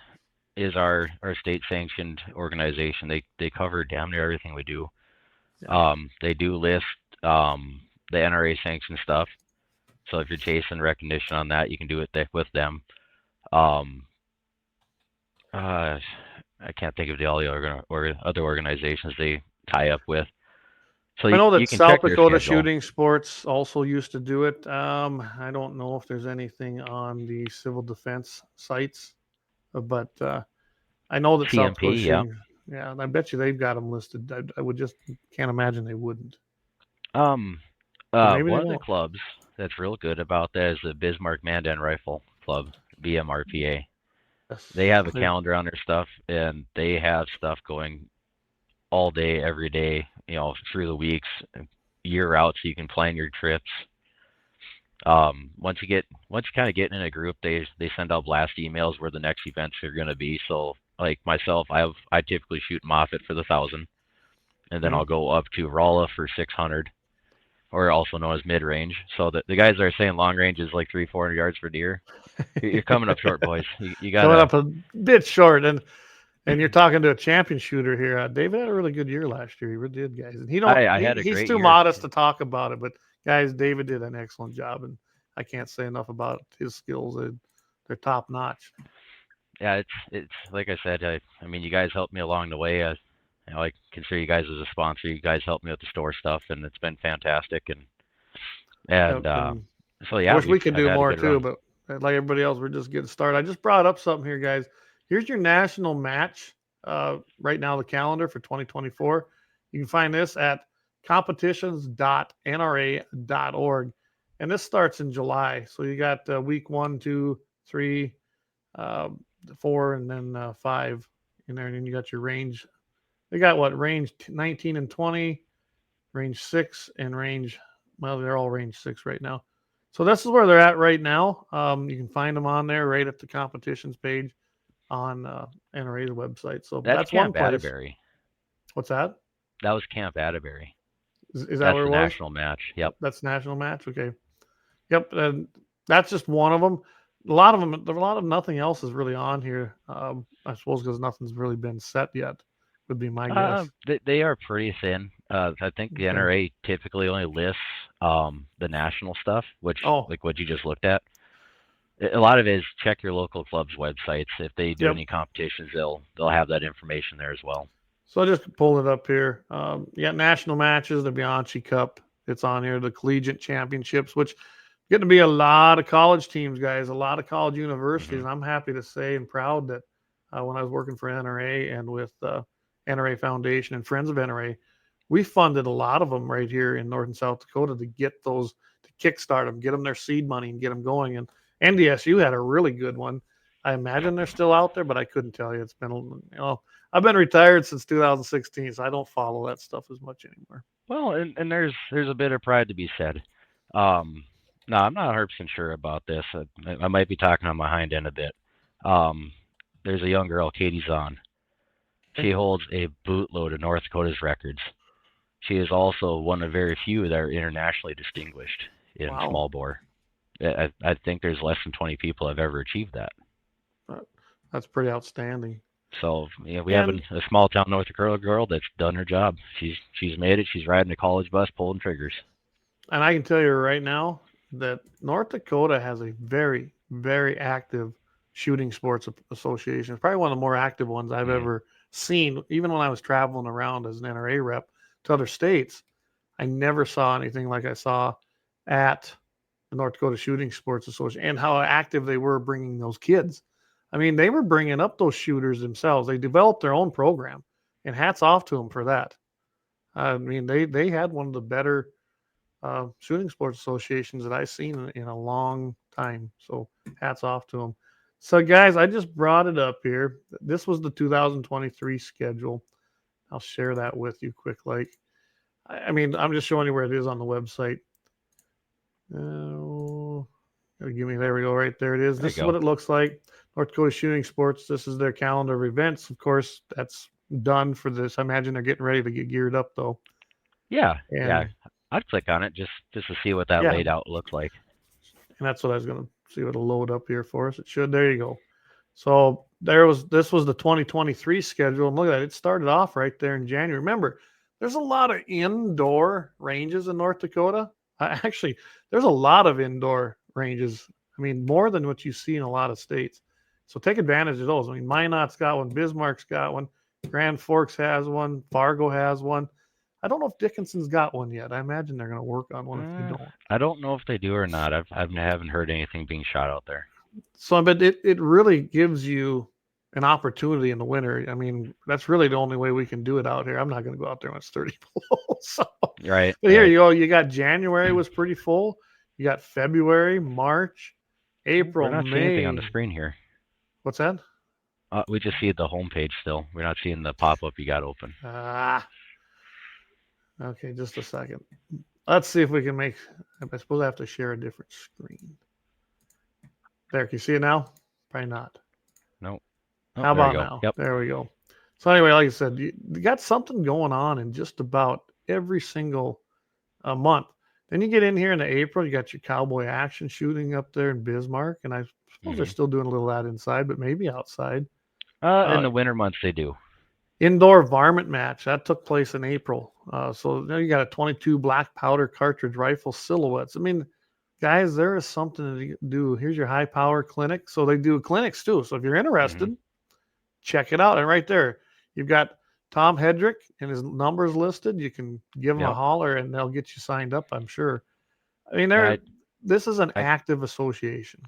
is our state sanctioned organization. They cover damn near everything we do. Yeah. They do list the NRA sanctioned stuff. So if you're chasing recognition on that, you can do it with them. I can't think of all the other organizations they tie up with. So I know that you can South check their Dakota schedule. Shooting Sports also used to do it. I don't know if there's anything on the civil defense sites, but I know that South Dakota CMP, yeah. Shooting. Yeah, and I bet you they've got them listed. I would just can't imagine they wouldn't. But maybe they One of the won't. clubs that's real good about that is the Bismarck Mandan Rifle Club, BMRPA. Yes. They have a calendar on their stuff, and they have stuff going all day, every day, through the weeks, year out, so you can plan your trips. Once you kind of get in a group, they send out blast emails where the next events are going to be. So, like myself, I typically shoot Moffett for the 1,000, and then I'll go up to Rolla for 600, or also known as mid range. So the guys that are saying long range is like 300-400 yards for deer. You're coming up short, boys. You Coming gotta. up a bit short, and you're talking to a champion shooter here. David had a really good year last year. He really did, guys. And I had a he's great too year. modest to talk about it, but guys, David did an excellent job, and I can't say enough about his skills. They're top notch. Yeah, it's like I said. I mean, you guys helped me along the way. I consider you guys as a sponsor. You guys helped me with the store stuff, and it's been fantastic. And so I yeah, wish we could I've do had a more good too, run. but like everybody else, we're just getting started. I just brought up something here, guys. Here's your national match. Right now, the calendar for 2024. You can find this at competitions.nra.org, and this starts in July. So you got week 1, 2, 3, 4, and then 5 in there, and then you got your range. They got what range 19 and 20, range 6, and range. Well, they're all range 6 right now. So this is where they're at right now. You can find them on there right at the competitions page on NRA's website. So That's that's one Camp place. Atterbury. What's that? That was Camp Atterbury. Is that That's where the it was? national match. Yep. That's national match. Okay. Yep. And that's just one of them. A lot of them. There's a lot of nothing else is really on here. I suppose because nothing's really been set yet. Would be my guess. They are pretty thin. I think the Okay. NRA typically only lists the national stuff, which Oh. like what you just looked at. A lot of it is check your local club's websites. If they do Yep. any competitions, they'll have that information there as well. So I just pulled it up here. You got national matches, the Bianchi Cup. It's on here. The collegiate championships, which getting to be a lot of college teams, guys, a lot of college universities. And I'm happy to say and proud that when I was working for NRA and with NRA Foundation and Friends of NRA, we funded a lot of them right here in North and South Dakota to get those, to kickstart them, get them their seed money and get them going. And NDSU had a really good one. I imagine they're still out there, but I couldn't tell you. It's been, I've been retired since 2016, so I don't follow that stuff as much anymore. Well, and there's a bit of pride to be said. No, I'm not 100% sure about this. I might be talking on my hind end a bit. There's a young girl, Katie Zahn. She holds a bootload of North Dakota's records. She is also one of very few that are internationally distinguished in small bore. I think there's less than 20 people have ever achieved that. That's pretty outstanding. So we have a small town North Dakota girl that's done her job. She's made it. She's riding a college bus, pulling triggers. And I can tell you right now that North Dakota has a very, very active shooting sports association. It's probably one of the more active ones I've ever seen. Even when I was traveling around as an NRA rep to other states, I never saw anything like I saw at the North Dakota Shooting Sports Association, and how active they were bringing those kids. I mean, they were bringing up those shooters themselves. They developed their own program, and hats off to them for that. I mean, they had one of the better shooting sports associations that I've seen in a long time. So hats off to them. So guys, I just brought it up here. This was the 2023 schedule. I'll share that with you quick. I mean, I'm just showing you where it is on the website. Give me, there we go, right there it is. This is what it looks like. North Dakota Shooting Sports. This is their calendar of events. Of course, that's done for this. I imagine they're getting ready to get geared up, though. Yeah, I'd click on it just to see what that laid out looks like. And that's what I was going to see what it'll load up here for us. It should. There you go. So this was the 2023 schedule. And look at that. It started off right there in January. Remember, there's a lot of indoor ranges in North Dakota. Actually, there's a lot of indoor ranges. I mean, more than what you see in a lot of states. So take advantage of those. I mean, Minot's got one. Bismarck's got one. Grand Forks has one. Fargo has one. I don't know if Dickinson's got one yet. I imagine they're going to work on one if they don't. I don't know if they do or not. I haven't heard anything being shot out there. So, but it really gives you an opportunity in the winter. I mean, that's really the only way we can do it out here. I'm not going to go out there when it's 30 below. So, right. But here you go. You got January was pretty full. You got February, March, April, We're not May. seeing anything on the screen here. What's that? We just see the homepage still. We're not seeing the pop-up you got open. Okay, just a second. Let's see if we can make. I suppose I have to share a different screen. There, can you see it now? Probably not. Nope. How about now? Yep. There we go. So anyway, like I said, you got something going on in just about every single month. Then you get in here in April, you got your cowboy action shooting up there in Bismarck, and I suppose they're still doing a little of that inside, but maybe outside. In the winter months, they do. Indoor varmint match that took place in April. So now you got a 22 black powder cartridge rifle silhouettes. I mean, guys, there is something to do. Here's your high power clinic. So they do clinics too. So if you're interested, check it out. And right there, you've got Tom Hedrick and his numbers listed. You can give them a holler and they'll get you signed up, I'm sure. I mean, this is an active association.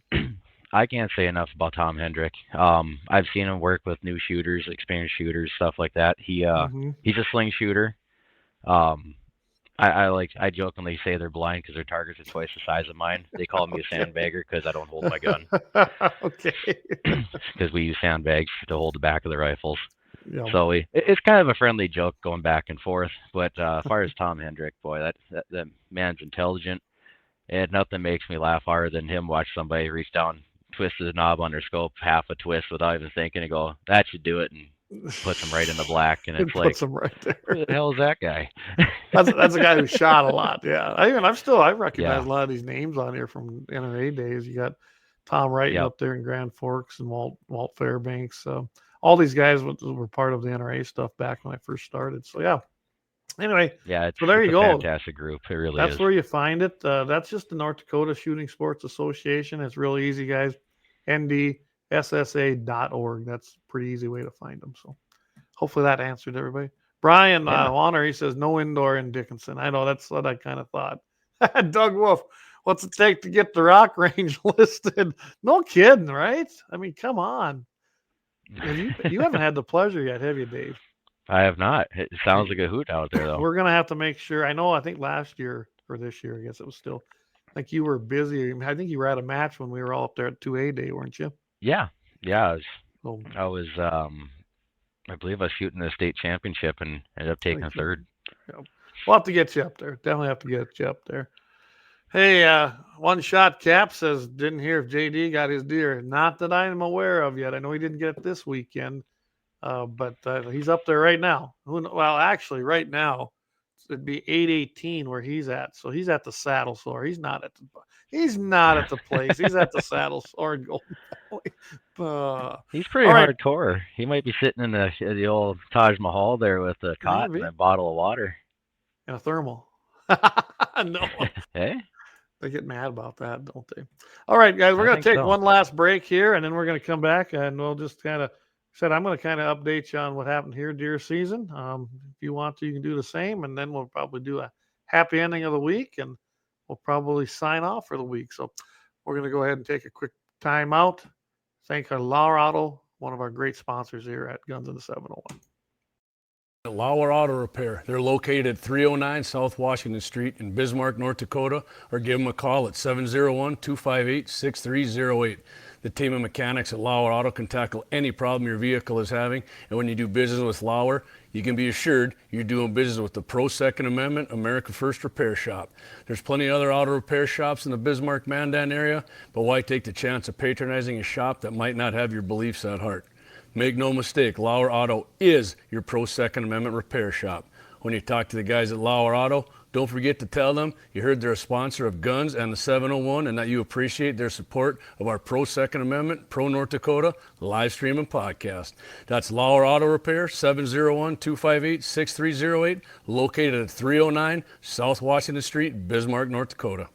I can't say enough about Tom Hendrick. I've seen him work with new shooters, experienced shooters, stuff like that. He's a sling shooter. I jokingly say they're blind because their targets are twice the size of mine. They call me a sandbagger because I don't hold my gun. Okay. Because we use sandbags to hold the back of the rifles. Yeah. So it's kind of a friendly joke going back and forth. But as far as Tom Hendrick, boy, that man's intelligent. And nothing makes me laugh harder than him watch somebody reach down, twist the knob on their scope, half a twist without even thinking, and go, that should do it, and puts them right in the black. And it's It like, puts him right there. who the hell is that guy? That's a guy who shot a lot. Yeah. I recognize Yeah. a lot of these names on here from NRA days. You got Tom Wrighton Yep. up there in Grand Forks and Walt Fairbanks. All these guys were part of the NRA stuff back when I first started. So yeah. Anyway, Yeah, so there it's you a go. fantastic group. It really That's is. where you find it. That's just the North Dakota Shooting Sports Association. It's really easy, guys. ndssa.org. That's a pretty easy way to find them. So hopefully that answered everybody. Brian Yeah. Warner, he says no indoor in Dickinson. I know, that's what I kind of thought. Doug Wolf, what's it take to get the rock range listed? No kidding, right? I mean, come on. You haven't had the pleasure yet, have you, Dave? I have not. It sounds like a hoot out there, though. We're gonna have to make sure. I think last year or this year, I guess it was still. I think you were busy. I think you were at a match when we were all up there at 2A Day, weren't you? Yeah. Yeah. So I was I believe I was shooting the state championship and ended up taking third. yeah. We'll have to get you up there. Definitely have to get you up there. Hey, One Shot Cap says, didn't hear if JD got his deer. Not that I'm aware of yet. I know he didn't get it this weekend, but he's up there right now. Well, actually, right now, it'd be 8:18 where he's at. So he's at the Saddle Sore. He's not at the place. He's at the Saddle Sore in Golden Valley. He's pretty right. hardcore. He might be sitting in the old Taj Mahal there with a cot and a bottle of water. And a thermal. No. Hey? They get mad about that, don't they? All right, guys, we're going to take one last break here, and then we're going to come back, and we'll just kind of I'm going to kind of update you on what happened here deer season. If you want to, you can do the same, and then we'll probably do a happy ending of the week, and we'll probably sign off for the week. So we're going to go ahead and take a quick time out. Thank our Lauer Auto, one of our great sponsors here at Guns in the 701. Lauer Auto Repair. They're located at 309 South Washington Street in Bismarck, North Dakota, or give them a call at 701-258-6308. The team of mechanics at Lauer Auto can tackle any problem your vehicle is having, and when you do business with Lauer, you can be assured you're doing business with the Pro Second Amendment America First Repair Shop. There's plenty of other auto repair shops in the Bismarck-Mandan area, but why take the chance of patronizing a shop that might not have your beliefs at heart? Make no mistake, Lauer Auto is your Pro Second Amendment repair shop. When you talk to the guys at Lauer Auto, don't forget to tell them you heard they're a sponsor of Guns and the 701 and that you appreciate their support of our Pro Second Amendment, Pro North Dakota live stream and podcast. That's Lauer Auto Repair, 701-258-6308, located at 309 South Washington Street, Bismarck, North Dakota.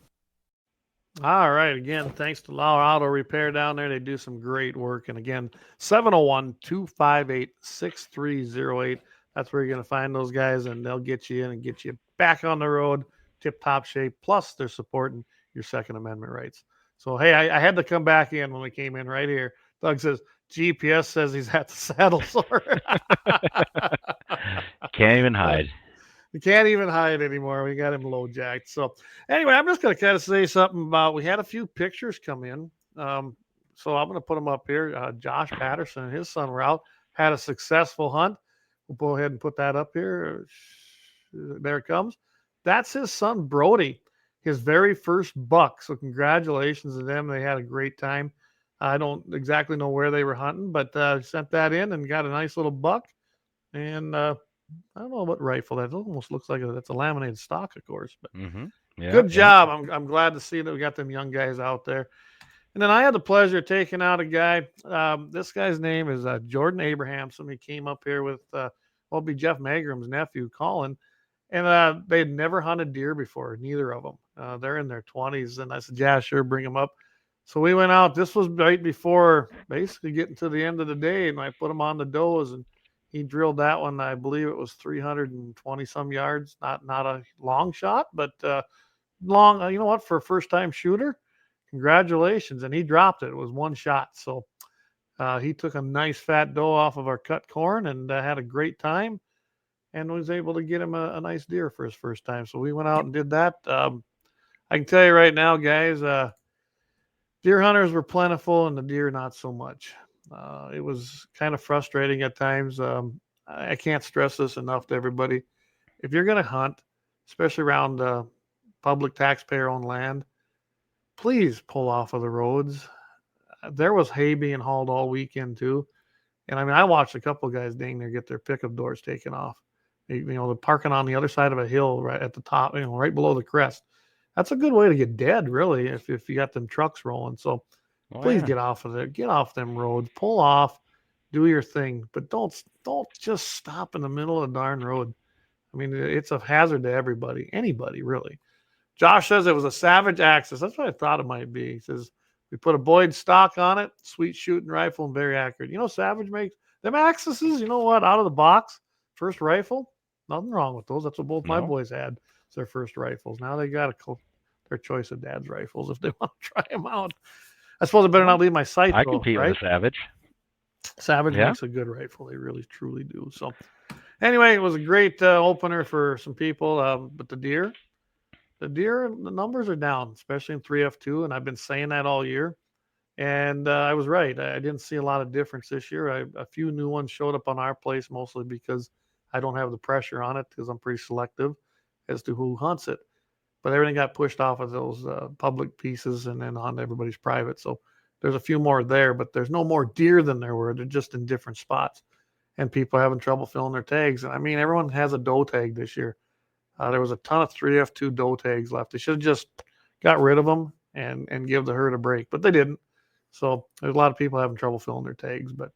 All right. Again, thanks to Lauer Auto Repair down there. They do some great work. And again, 701-258-6308. That's where you're going to find those guys, and they'll get you in and get you back on the road, tip-top shape. Plus, they're supporting your Second Amendment rights. So, hey, I had to come back in when we came in right here. Doug says, GPS says he's at the Saddle Sore. Can't even hide. You can't even hide anymore. We got him low jacked. So anyway, I'm just going to kind of say something about, we had a few pictures come in. So I'm going to put them up here. Josh Patterson and his son were out, had a successful hunt. We'll go ahead and put that up here. There it comes. That's his son, Brody, his very first buck. So congratulations to them. They had a great time. I don't exactly know where they were hunting, but sent that in and got a nice little buck. And I don't know what rifle that almost looks like. That's a laminated stock, of course. But good job. I'm glad to see that we got them young guys out there. And then I had the pleasure of taking out a guy. This guy's name is Jordan Abrahamson. He came up here with it'll be Jeff Magram's nephew, Colin. And they had never hunted deer before, neither of them. They're in their 20s. And I said, yeah, sure, bring them up. So we went out. This was right before basically getting to the end of the day. And I put him on the does, and he drilled that one. I believe it was 320 some yards. Not a long shot, but long. You know what? For a first time shooter, congratulations. And he dropped it. It was one shot. So he took a nice fat doe off of our cut corn and had a great time, and was able to get him a nice deer for his first time. So we went out and did that. I can tell you right now, guys, deer hunters were plentiful and the deer not so much. It was kind of frustrating at times. I can't stress this enough to everybody. If you're going to hunt, especially around public taxpayer-owned land, please pull off of the roads. There was hay being hauled all weekend too, and I mean, I watched a couple of guys dang near get their pickup doors taken off. They're parking on the other side of a hill right at the top, right below the crest. That's a good way to get dead, really, if you got them trucks rolling. So please get off of there, get off them roads, pull off, do your thing, but don't just stop in the middle of the darn road. I mean, it's a hazard to everybody, anybody really. Josh says it was a Savage Axis. That's what I thought it might be. He says we put a Boyd stock on it, sweet shooting rifle and very accurate. Savage makes them Axis. You know what? Out of the box, first rifle, nothing wrong with those. That's what both my boys had. It's their first rifles. Now they got their choice of dad's rifles if they want to try them out. I suppose I better not leave my sight. I compete with a Savage. Savage makes a good rifle. They really, truly do. So anyway, it was a great opener for some people. But the deer, the numbers are down, especially in 3F2. And I've been saying that all year. And I was right. I didn't see a lot of difference this year. A few new ones showed up on our place, mostly because I don't have the pressure on it because I'm pretty selective as to who hunts it. But everything got pushed off of those public pieces and then on everybody's private. So there's a few more there, but there's no more deer than there were. They're just in different spots. And people are having trouble filling their tags. I mean, everyone has a doe tag this year. There was a ton of 3F2 doe tags left. They should have just got rid of them and give the herd a break, but they didn't. So there's a lot of people having trouble filling their tags, but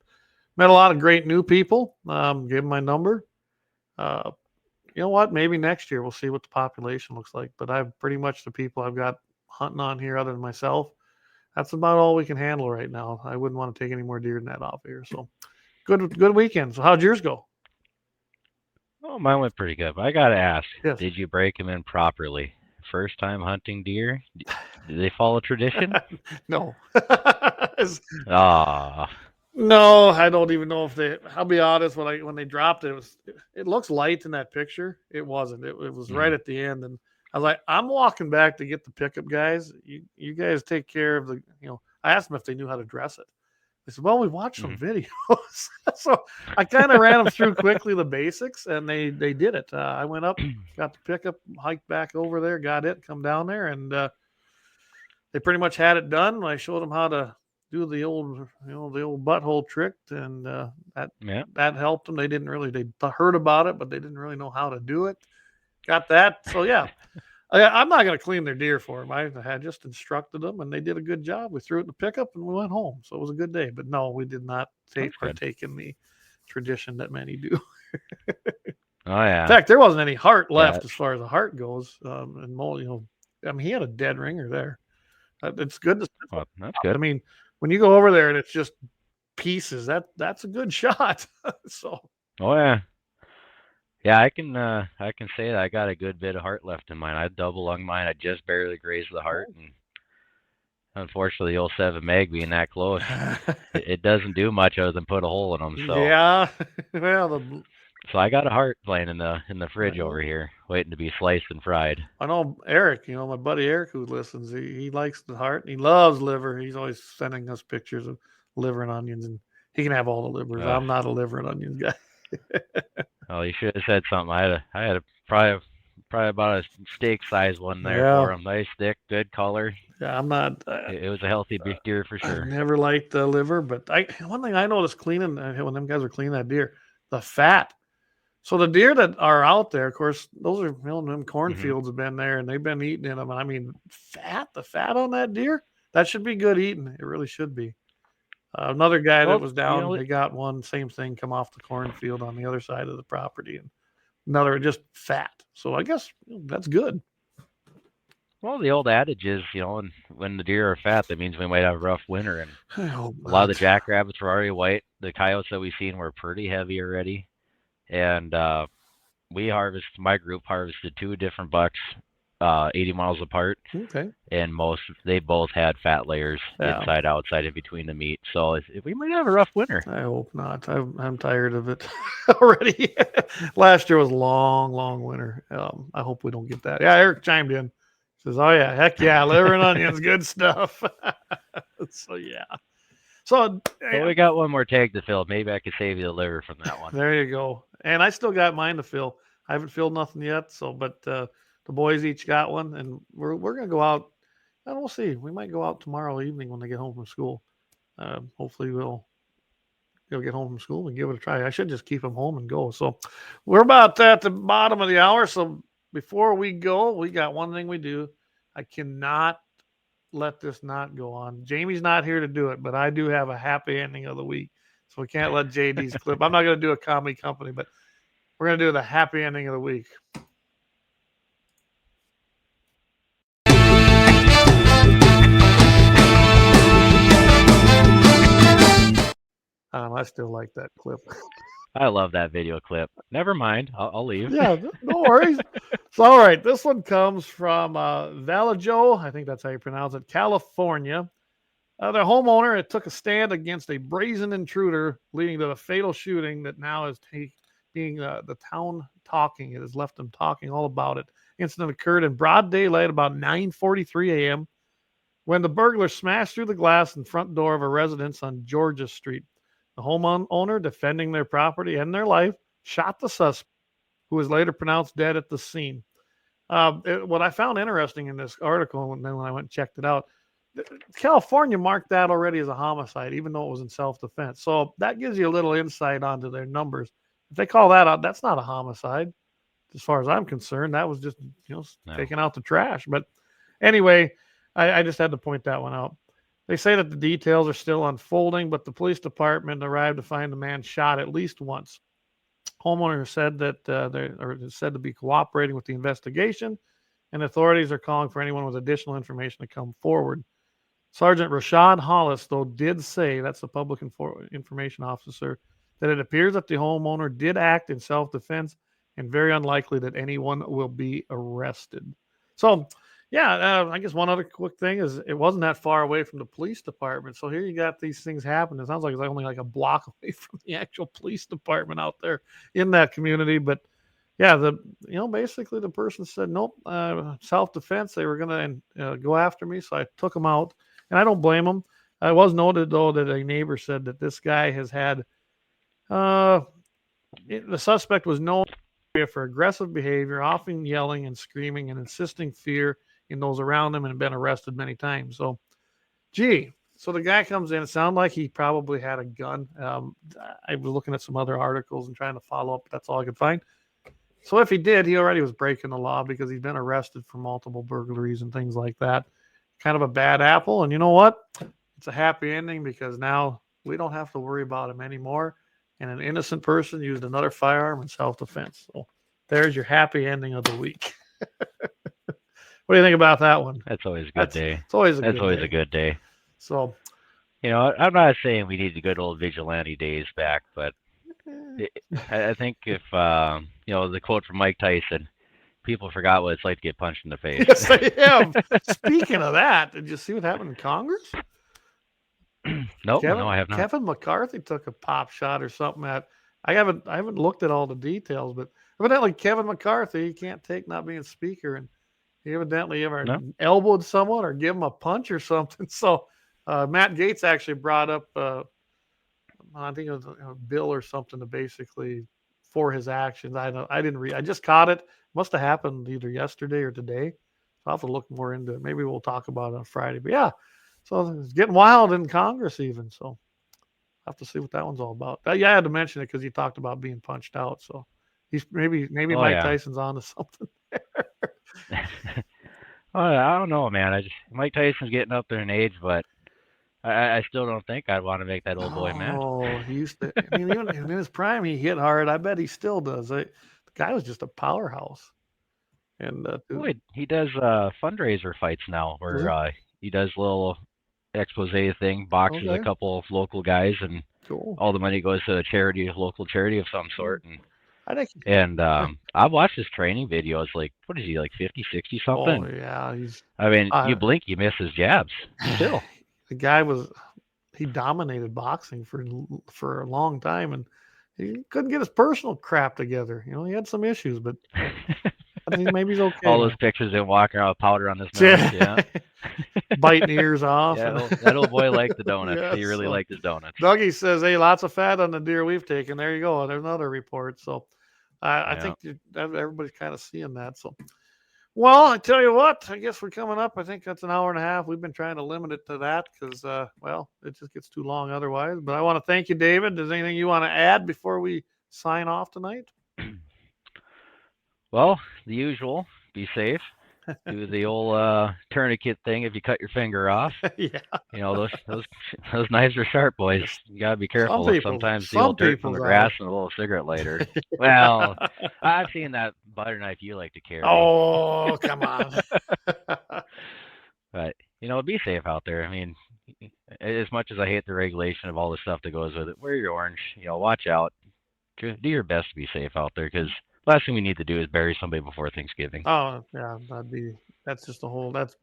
met a lot of great new people. Gave them my number. You know what? Maybe next year we'll see what the population looks like. But I've pretty much the people I've got hunting on here other than myself. That's about all we can handle right now. I wouldn't want to take any more deer than that off here. So good weekend. So how'd yours go? Oh, mine went pretty good. But I got to ask, yes. Did you break them in properly? First time hunting deer? Did they follow tradition? No. No, I don't even know if they. I'll be honest. When they dropped it, it looks light in that picture. It wasn't. It was right at the end, and I was like, I'm walking back to get the pickup guys. You guys take care of the. I asked them if they knew how to dress it. They said, well, we watched some videos, so I kind of ran them through quickly the basics, and they did it. I went up, got the pickup, hiked back over there, got it, come down there, and they pretty much had it done. I showed them how to do the old butthole trick, and that helped them. They didn't really, they heard about it, but they didn't really know how to do it. Got that. So yeah, I'm not going to clean their deer for them. I had just instructed them, and they did a good job. We threw it in the pickup, and we went home. So it was a good day. But no, we did not partake in the tradition that many do. Oh yeah. In fact, there wasn't any heart left as far as the heart goes. And Mo, I mean, he had a dead ringer there. It's good to. Well, that's good. I mean, when you go over there and it's just pieces, that's a good shot. So. Oh yeah. Yeah, I can say that I got a good bit of heart left in mine. I double lung mine. I just barely grazed the heart, and unfortunately, the 07 mag being that close, it doesn't do much other than put a hole in them. So yeah, well, so I got a heart laying in the fridge over here, waiting to be sliced and fried. I know Eric, my buddy Eric who listens, he likes the heart and he loves liver. He's always sending us pictures of liver and onions, and he can have all the livers. I'm not a liver and onions guy. Oh, you should have said something. I had probably about a steak size one there for him. Nice, thick, good color. Yeah, I'm not. It was a healthy beef deer for sure. I never liked the liver, but one thing I noticed cleaning when them guys were cleaning that deer, the fat. So the deer that are out there, of course, those are them cornfields have been there and they've been eating in them. And I mean, the fat on that deer, that should be good eating. It really should be. Another guy that was down, they got one, same thing, come off the cornfield on the other side of the property, and another just fat. So I guess that's good. Well, the old adage is, when the deer are fat, that means we might have a rough winter. And a lot of the jackrabbits were already white. The coyotes that we've seen were pretty heavy already. And my group harvested 2 different bucks 80 miles apart. Okay. And they both had fat layers inside, outside, in between the meat. So if we might have a rough winter. I hope not. I'm tired of it already. Last year was long winter. I hope we don't get that. Yeah, Eric chimed in. Says, oh yeah, heck yeah, liver and onions, good stuff. So yeah. So we got one more tag to fill. Maybe I could save you the liver from that one. there you go. And I still got mine to fill. I haven't filled nothing yet. So, but the boys each got one, and we're gonna go out. And we'll see. We might go out tomorrow evening when they get home from school. Hopefully, they'll get home from school and give it a try. I should just keep them home and go. So, we're about at the bottom of the hour. So, before we go, we got one thing we do. I cannot let this not go on. Jamie's not here to do it, but I do have a happy ending of the week. So we can't let JD's clip. I'm not going to do a comedy company, but we're going to do the happy ending of the week. I still like that clip. I love that video clip. Never mind. I'll leave. Yeah, no worries. So, all right. This one comes from Vallejo. I think that's how you pronounce it. California. The homeowner took a stand against a brazen intruder, leading to the fatal shooting that now is being the town talking. It has left them talking all about it. Incident occurred in broad daylight about 9:43 a.m. when the burglar smashed through the glass and front door of a residence on Georgia Street. The homeowner, defending their property and their life, shot the suspect, who was later pronounced dead at the scene. What I found interesting in this article, and then when I went and checked it out, California marked that already as a homicide, even though it was in self-defense. So that gives you a little insight onto their numbers. If they call that out, that's not a homicide, as far as I'm concerned. That was just taking out the trash. But anyway, I just had to point that one out. They say that the details are still unfolding, but the police department arrived to find the man shot at least once. Homeowner said that they're said to be cooperating with the investigation, and authorities are calling for anyone with additional information to come forward. Sergeant Rashad Hollis, though, did say, that's the public information officer, that it appears that the homeowner did act in self-defense and very unlikely that anyone will be arrested. So, yeah, I guess one other quick thing is it wasn't that far away from the police department. So here you got these things happen. It sounds like it's only like a block away from the actual police department out there in that community. But yeah, basically the person said, nope, self-defense. They were going to go after me. So I took them out, and I don't blame them. I was noted, though, that a neighbor said that this guy has had, the suspect was known for aggressive behavior, often yelling and screaming and insisting fear in those around him, and had been arrested many times. So, so the guy comes in. It sounded like he probably had a gun. I was looking at some other articles and trying to follow up. But that's all I could find. So if he did, he already was breaking the law because he's been arrested for multiple burglaries and things like that. Kind of a bad apple. And you know what? It's a happy ending because now we don't have to worry about him anymore. And an innocent person used another firearm in self-defense. So there's your happy ending of the week. What do you think about that one? That's always a good day. It's always a good day. So, I'm not saying we need the good old vigilante days back, but I think if, the quote from Mike Tyson, people forgot what it's like to get punched in the face. Yes, I have. Speaking of that, did you see what happened in Congress? No, I have not. Kevin McCarthy took a pop shot or something I haven't looked at all the details, but evidently Kevin McCarthy, he can't take not being speaker, and he evidently elbowed someone or give him a punch or something. So Matt Gaetz actually brought up, I think it was a bill or something to basically for his actions. I didn't read. I just caught it. Must have happened either yesterday or today. So I'll have to look more into it. Maybe we'll talk about it on Friday. But yeah, so it's getting wild in Congress even. So I'll have to see what that one's all about. I had to mention it because he talked about being punched out. So he's maybe Mike Tyson's on to something there. I don't know, man. Mike Tyson's getting up there in age, but I still don't think I'd want to make that old boy mad. Oh, he used to. I mean, even in his prime, he hit hard. I bet he still does. The guy was just a powerhouse. And he does fundraiser fights now, where he does a little expose thing, boxes a couple of local guys, and all the money goes to a local charity of some sort. And I've watched his training videos. Like, what is he, like 50, 60 something? Oh yeah, you blink, you miss his jabs. Still, the guy he dominated boxing for a long time, and he couldn't get his personal crap together. He had some issues, but I think maybe he's okay. All those pictures of him walking around with powder on his nose. Yeah. Biting ears off. Yeah, that old boy liked the donuts. Yeah, He really so liked his donuts. Dougie says, "Hey, lots of fat on the deer we've taken." There you go. There's another report. So I Yeah. think everybody's kind of seeing that. So, well, I tell you what, I guess we're coming up. I think that's an hour and a half. We've been trying to limit it to that because, well, it just gets too long otherwise. But I want to thank you, David. Is there anything you want to add before we sign off tonight? Well, the usual. Be safe. Do the old tourniquet thing if you cut your finger off. Yeah. You know, those knives are sharp, boys. You gotta be careful. Sometimes the some old dirt from the people's grass and a little cigarette lighter. Well, I've seen that butter knife you like to carry. Oh, come on. But be safe out there. I mean, as much as I hate the regulation of all the stuff that goes with it, wear your orange. Watch out. Do your best to be safe out there, because last thing we need to do is bury somebody before Thanksgiving. Oh, yeah, that's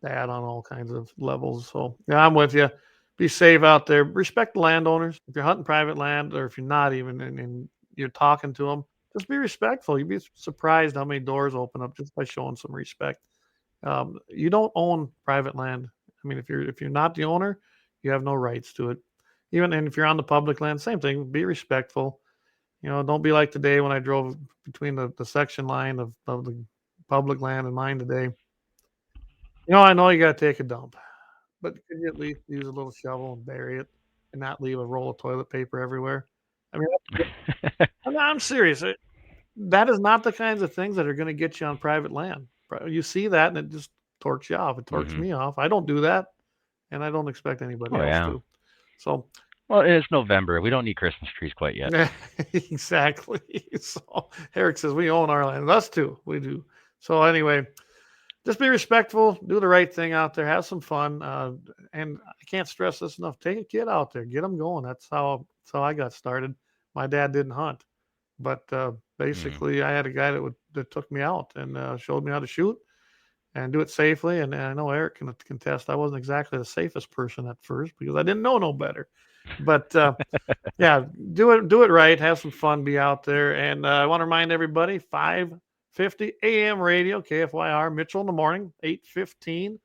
bad on all kinds of levels. So, yeah, I'm with you. Be safe out there. Respect the landowners. If you're hunting private land, or if you're not even, and you're talking to them, just be respectful. You'd be surprised how many doors open up just by showing some respect. You don't own private land. I mean, if you're not the owner, you have no rights to it. And if you're on the public land, same thing. Be respectful. Don't be like today when I drove between the section line of the public land and mine today. I know you got to take a dump, but could you at least use a little shovel and bury it and not leave a roll of toilet paper everywhere? I mean, I'm serious. That is not the kinds of things that are going to get you on private land. You see that and it just torques you off. It torques me off. I don't do that, and I don't expect anybody else to. So, well, it's November. We don't need Christmas trees quite yet. Exactly. So Eric says we own our land. Us too. We do. So anyway, just be respectful. Do the right thing out there. Have some fun. And I can't stress this enough. Take a kid out there. Get them going. That's how I got started. My dad didn't hunt, but basically I had a guy that took me out and showed me how to shoot and do it safely. And I know Eric can contest. I wasn't exactly the safest person at first because I didn't know no better. But yeah, do it right. Have some fun. Be out there. And I want to remind everybody, 5:50 a.m. radio, KFYR, Mitchell in the morning, 8:15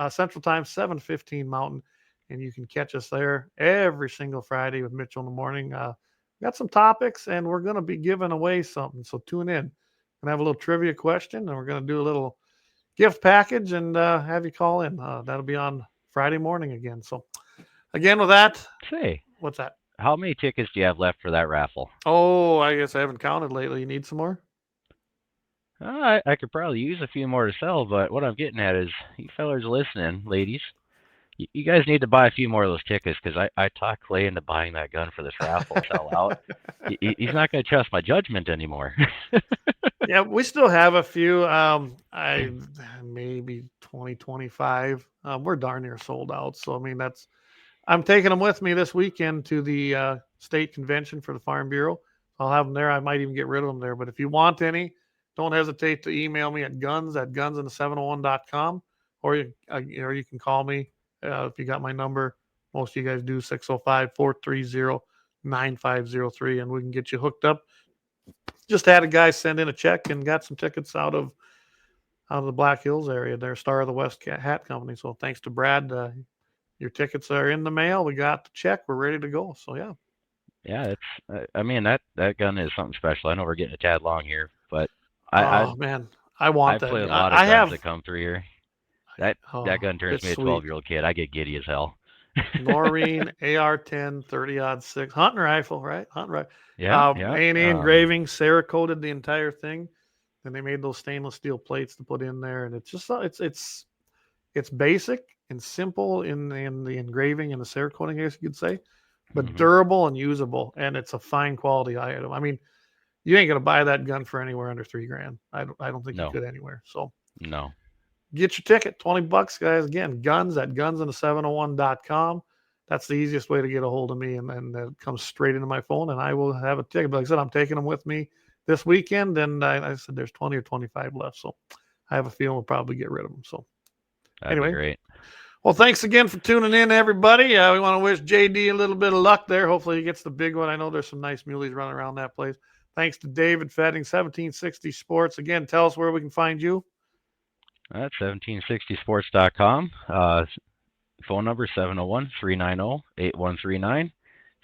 Central Time, 7:15 Mountain. And you can catch us there every single Friday with Mitchell in the morning. Got some topics, and we're going to be giving away something. So tune in. We're going to have a little trivia question, and we're going to do a little gift package and have you call in. That'll be on Friday morning again. So again, with that, say, what's that? How many tickets do you have left for that raffle? Oh, I guess I haven't counted lately. You need some more? I could probably use a few more to sell, but what I'm getting at is, you fellers listening, ladies, you guys need to buy a few more of those tickets, because I talked Clay into buying that gun for this raffle sell out. He's not going to trust my judgment anymore. Yeah, we still have a few. Maybe 20, 25. We're darn near sold out. So, I mean, I'm taking them with me this weekend to the state convention for the Farm Bureau. I'll have them there. I might even get rid of them there. But if you want any, don't hesitate to email me at guns@gunsand701.com, or you can call me if you got my number. Most of you guys do, 605-430-9503, and we can get you hooked up. Just had a guy send in a check and got some tickets out of the Black Hills area. They're Star of the West Hat Company. So thanks to Brad, your tickets are in the mail. We got the check. We're ready to go. So yeah. Yeah, I mean, that gun is something special. I know we're getting a tad long here, but man, I want that. I play a lot of guns that come through here. That gun turns me a 12-year-old kid. I get giddy as hell. Noreen AR-10 30-06 hunting rifle, right? Hunting rifle. Yeah. A&E engraving, Cerakoted the entire thing. And they made those stainless steel plates to put in there, and it's just it's basic and simple in the engraving and the Cerakoting, I guess you could say, but durable and usable, and it's a fine quality item. I mean, you ain't gonna buy that gun for anywhere under $3,000. I don't think you could anywhere. So no. Get your ticket, $20, guys. Again, guns@gunsand701.com. That's the easiest way to get a hold of me, and it comes straight into my phone, and I will have a ticket. But like I said, I'm taking them with me this weekend, and I said there's 20 or 25 left, so I have a feeling we'll probably get rid of them. So that'd be great. Well, thanks again for tuning in, everybody. We want to wish JD a little bit of luck there. Hopefully he gets the big one. I know there's some nice muleys running around that place. Thanks to David Fetting, 1760 Sports. Again, tell us where we can find you. That's 1760sports.com. Phone number 701-390-8139.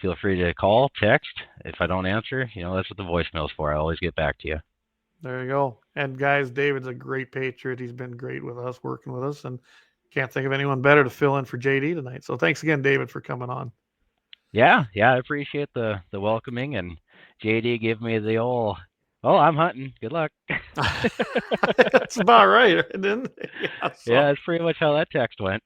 Feel free to call, text. If I don't answer, that's what the voicemail's for. I always get back to you. There you go. And guys, David's a great Patriot. He's been great with us, working with us, and can't think of anyone better to fill in for JD tonight. So thanks again, David, for coming on. Yeah, I appreciate the welcoming, and JD gave me the old, "Oh, I'm hunting. Good luck." That's about right, didn't it? Yeah, that's pretty much how that text went.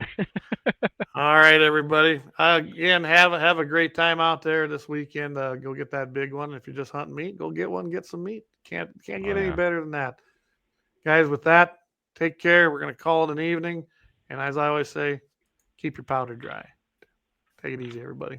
All right, everybody. Again, have a great time out there this weekend. Go get that big one. If you're just hunting meat, go get one. Get some meat. Can't get any better than that, guys. With that, take care. We're gonna call it an evening, and as I always say, keep your powder dry. Take it easy, everybody.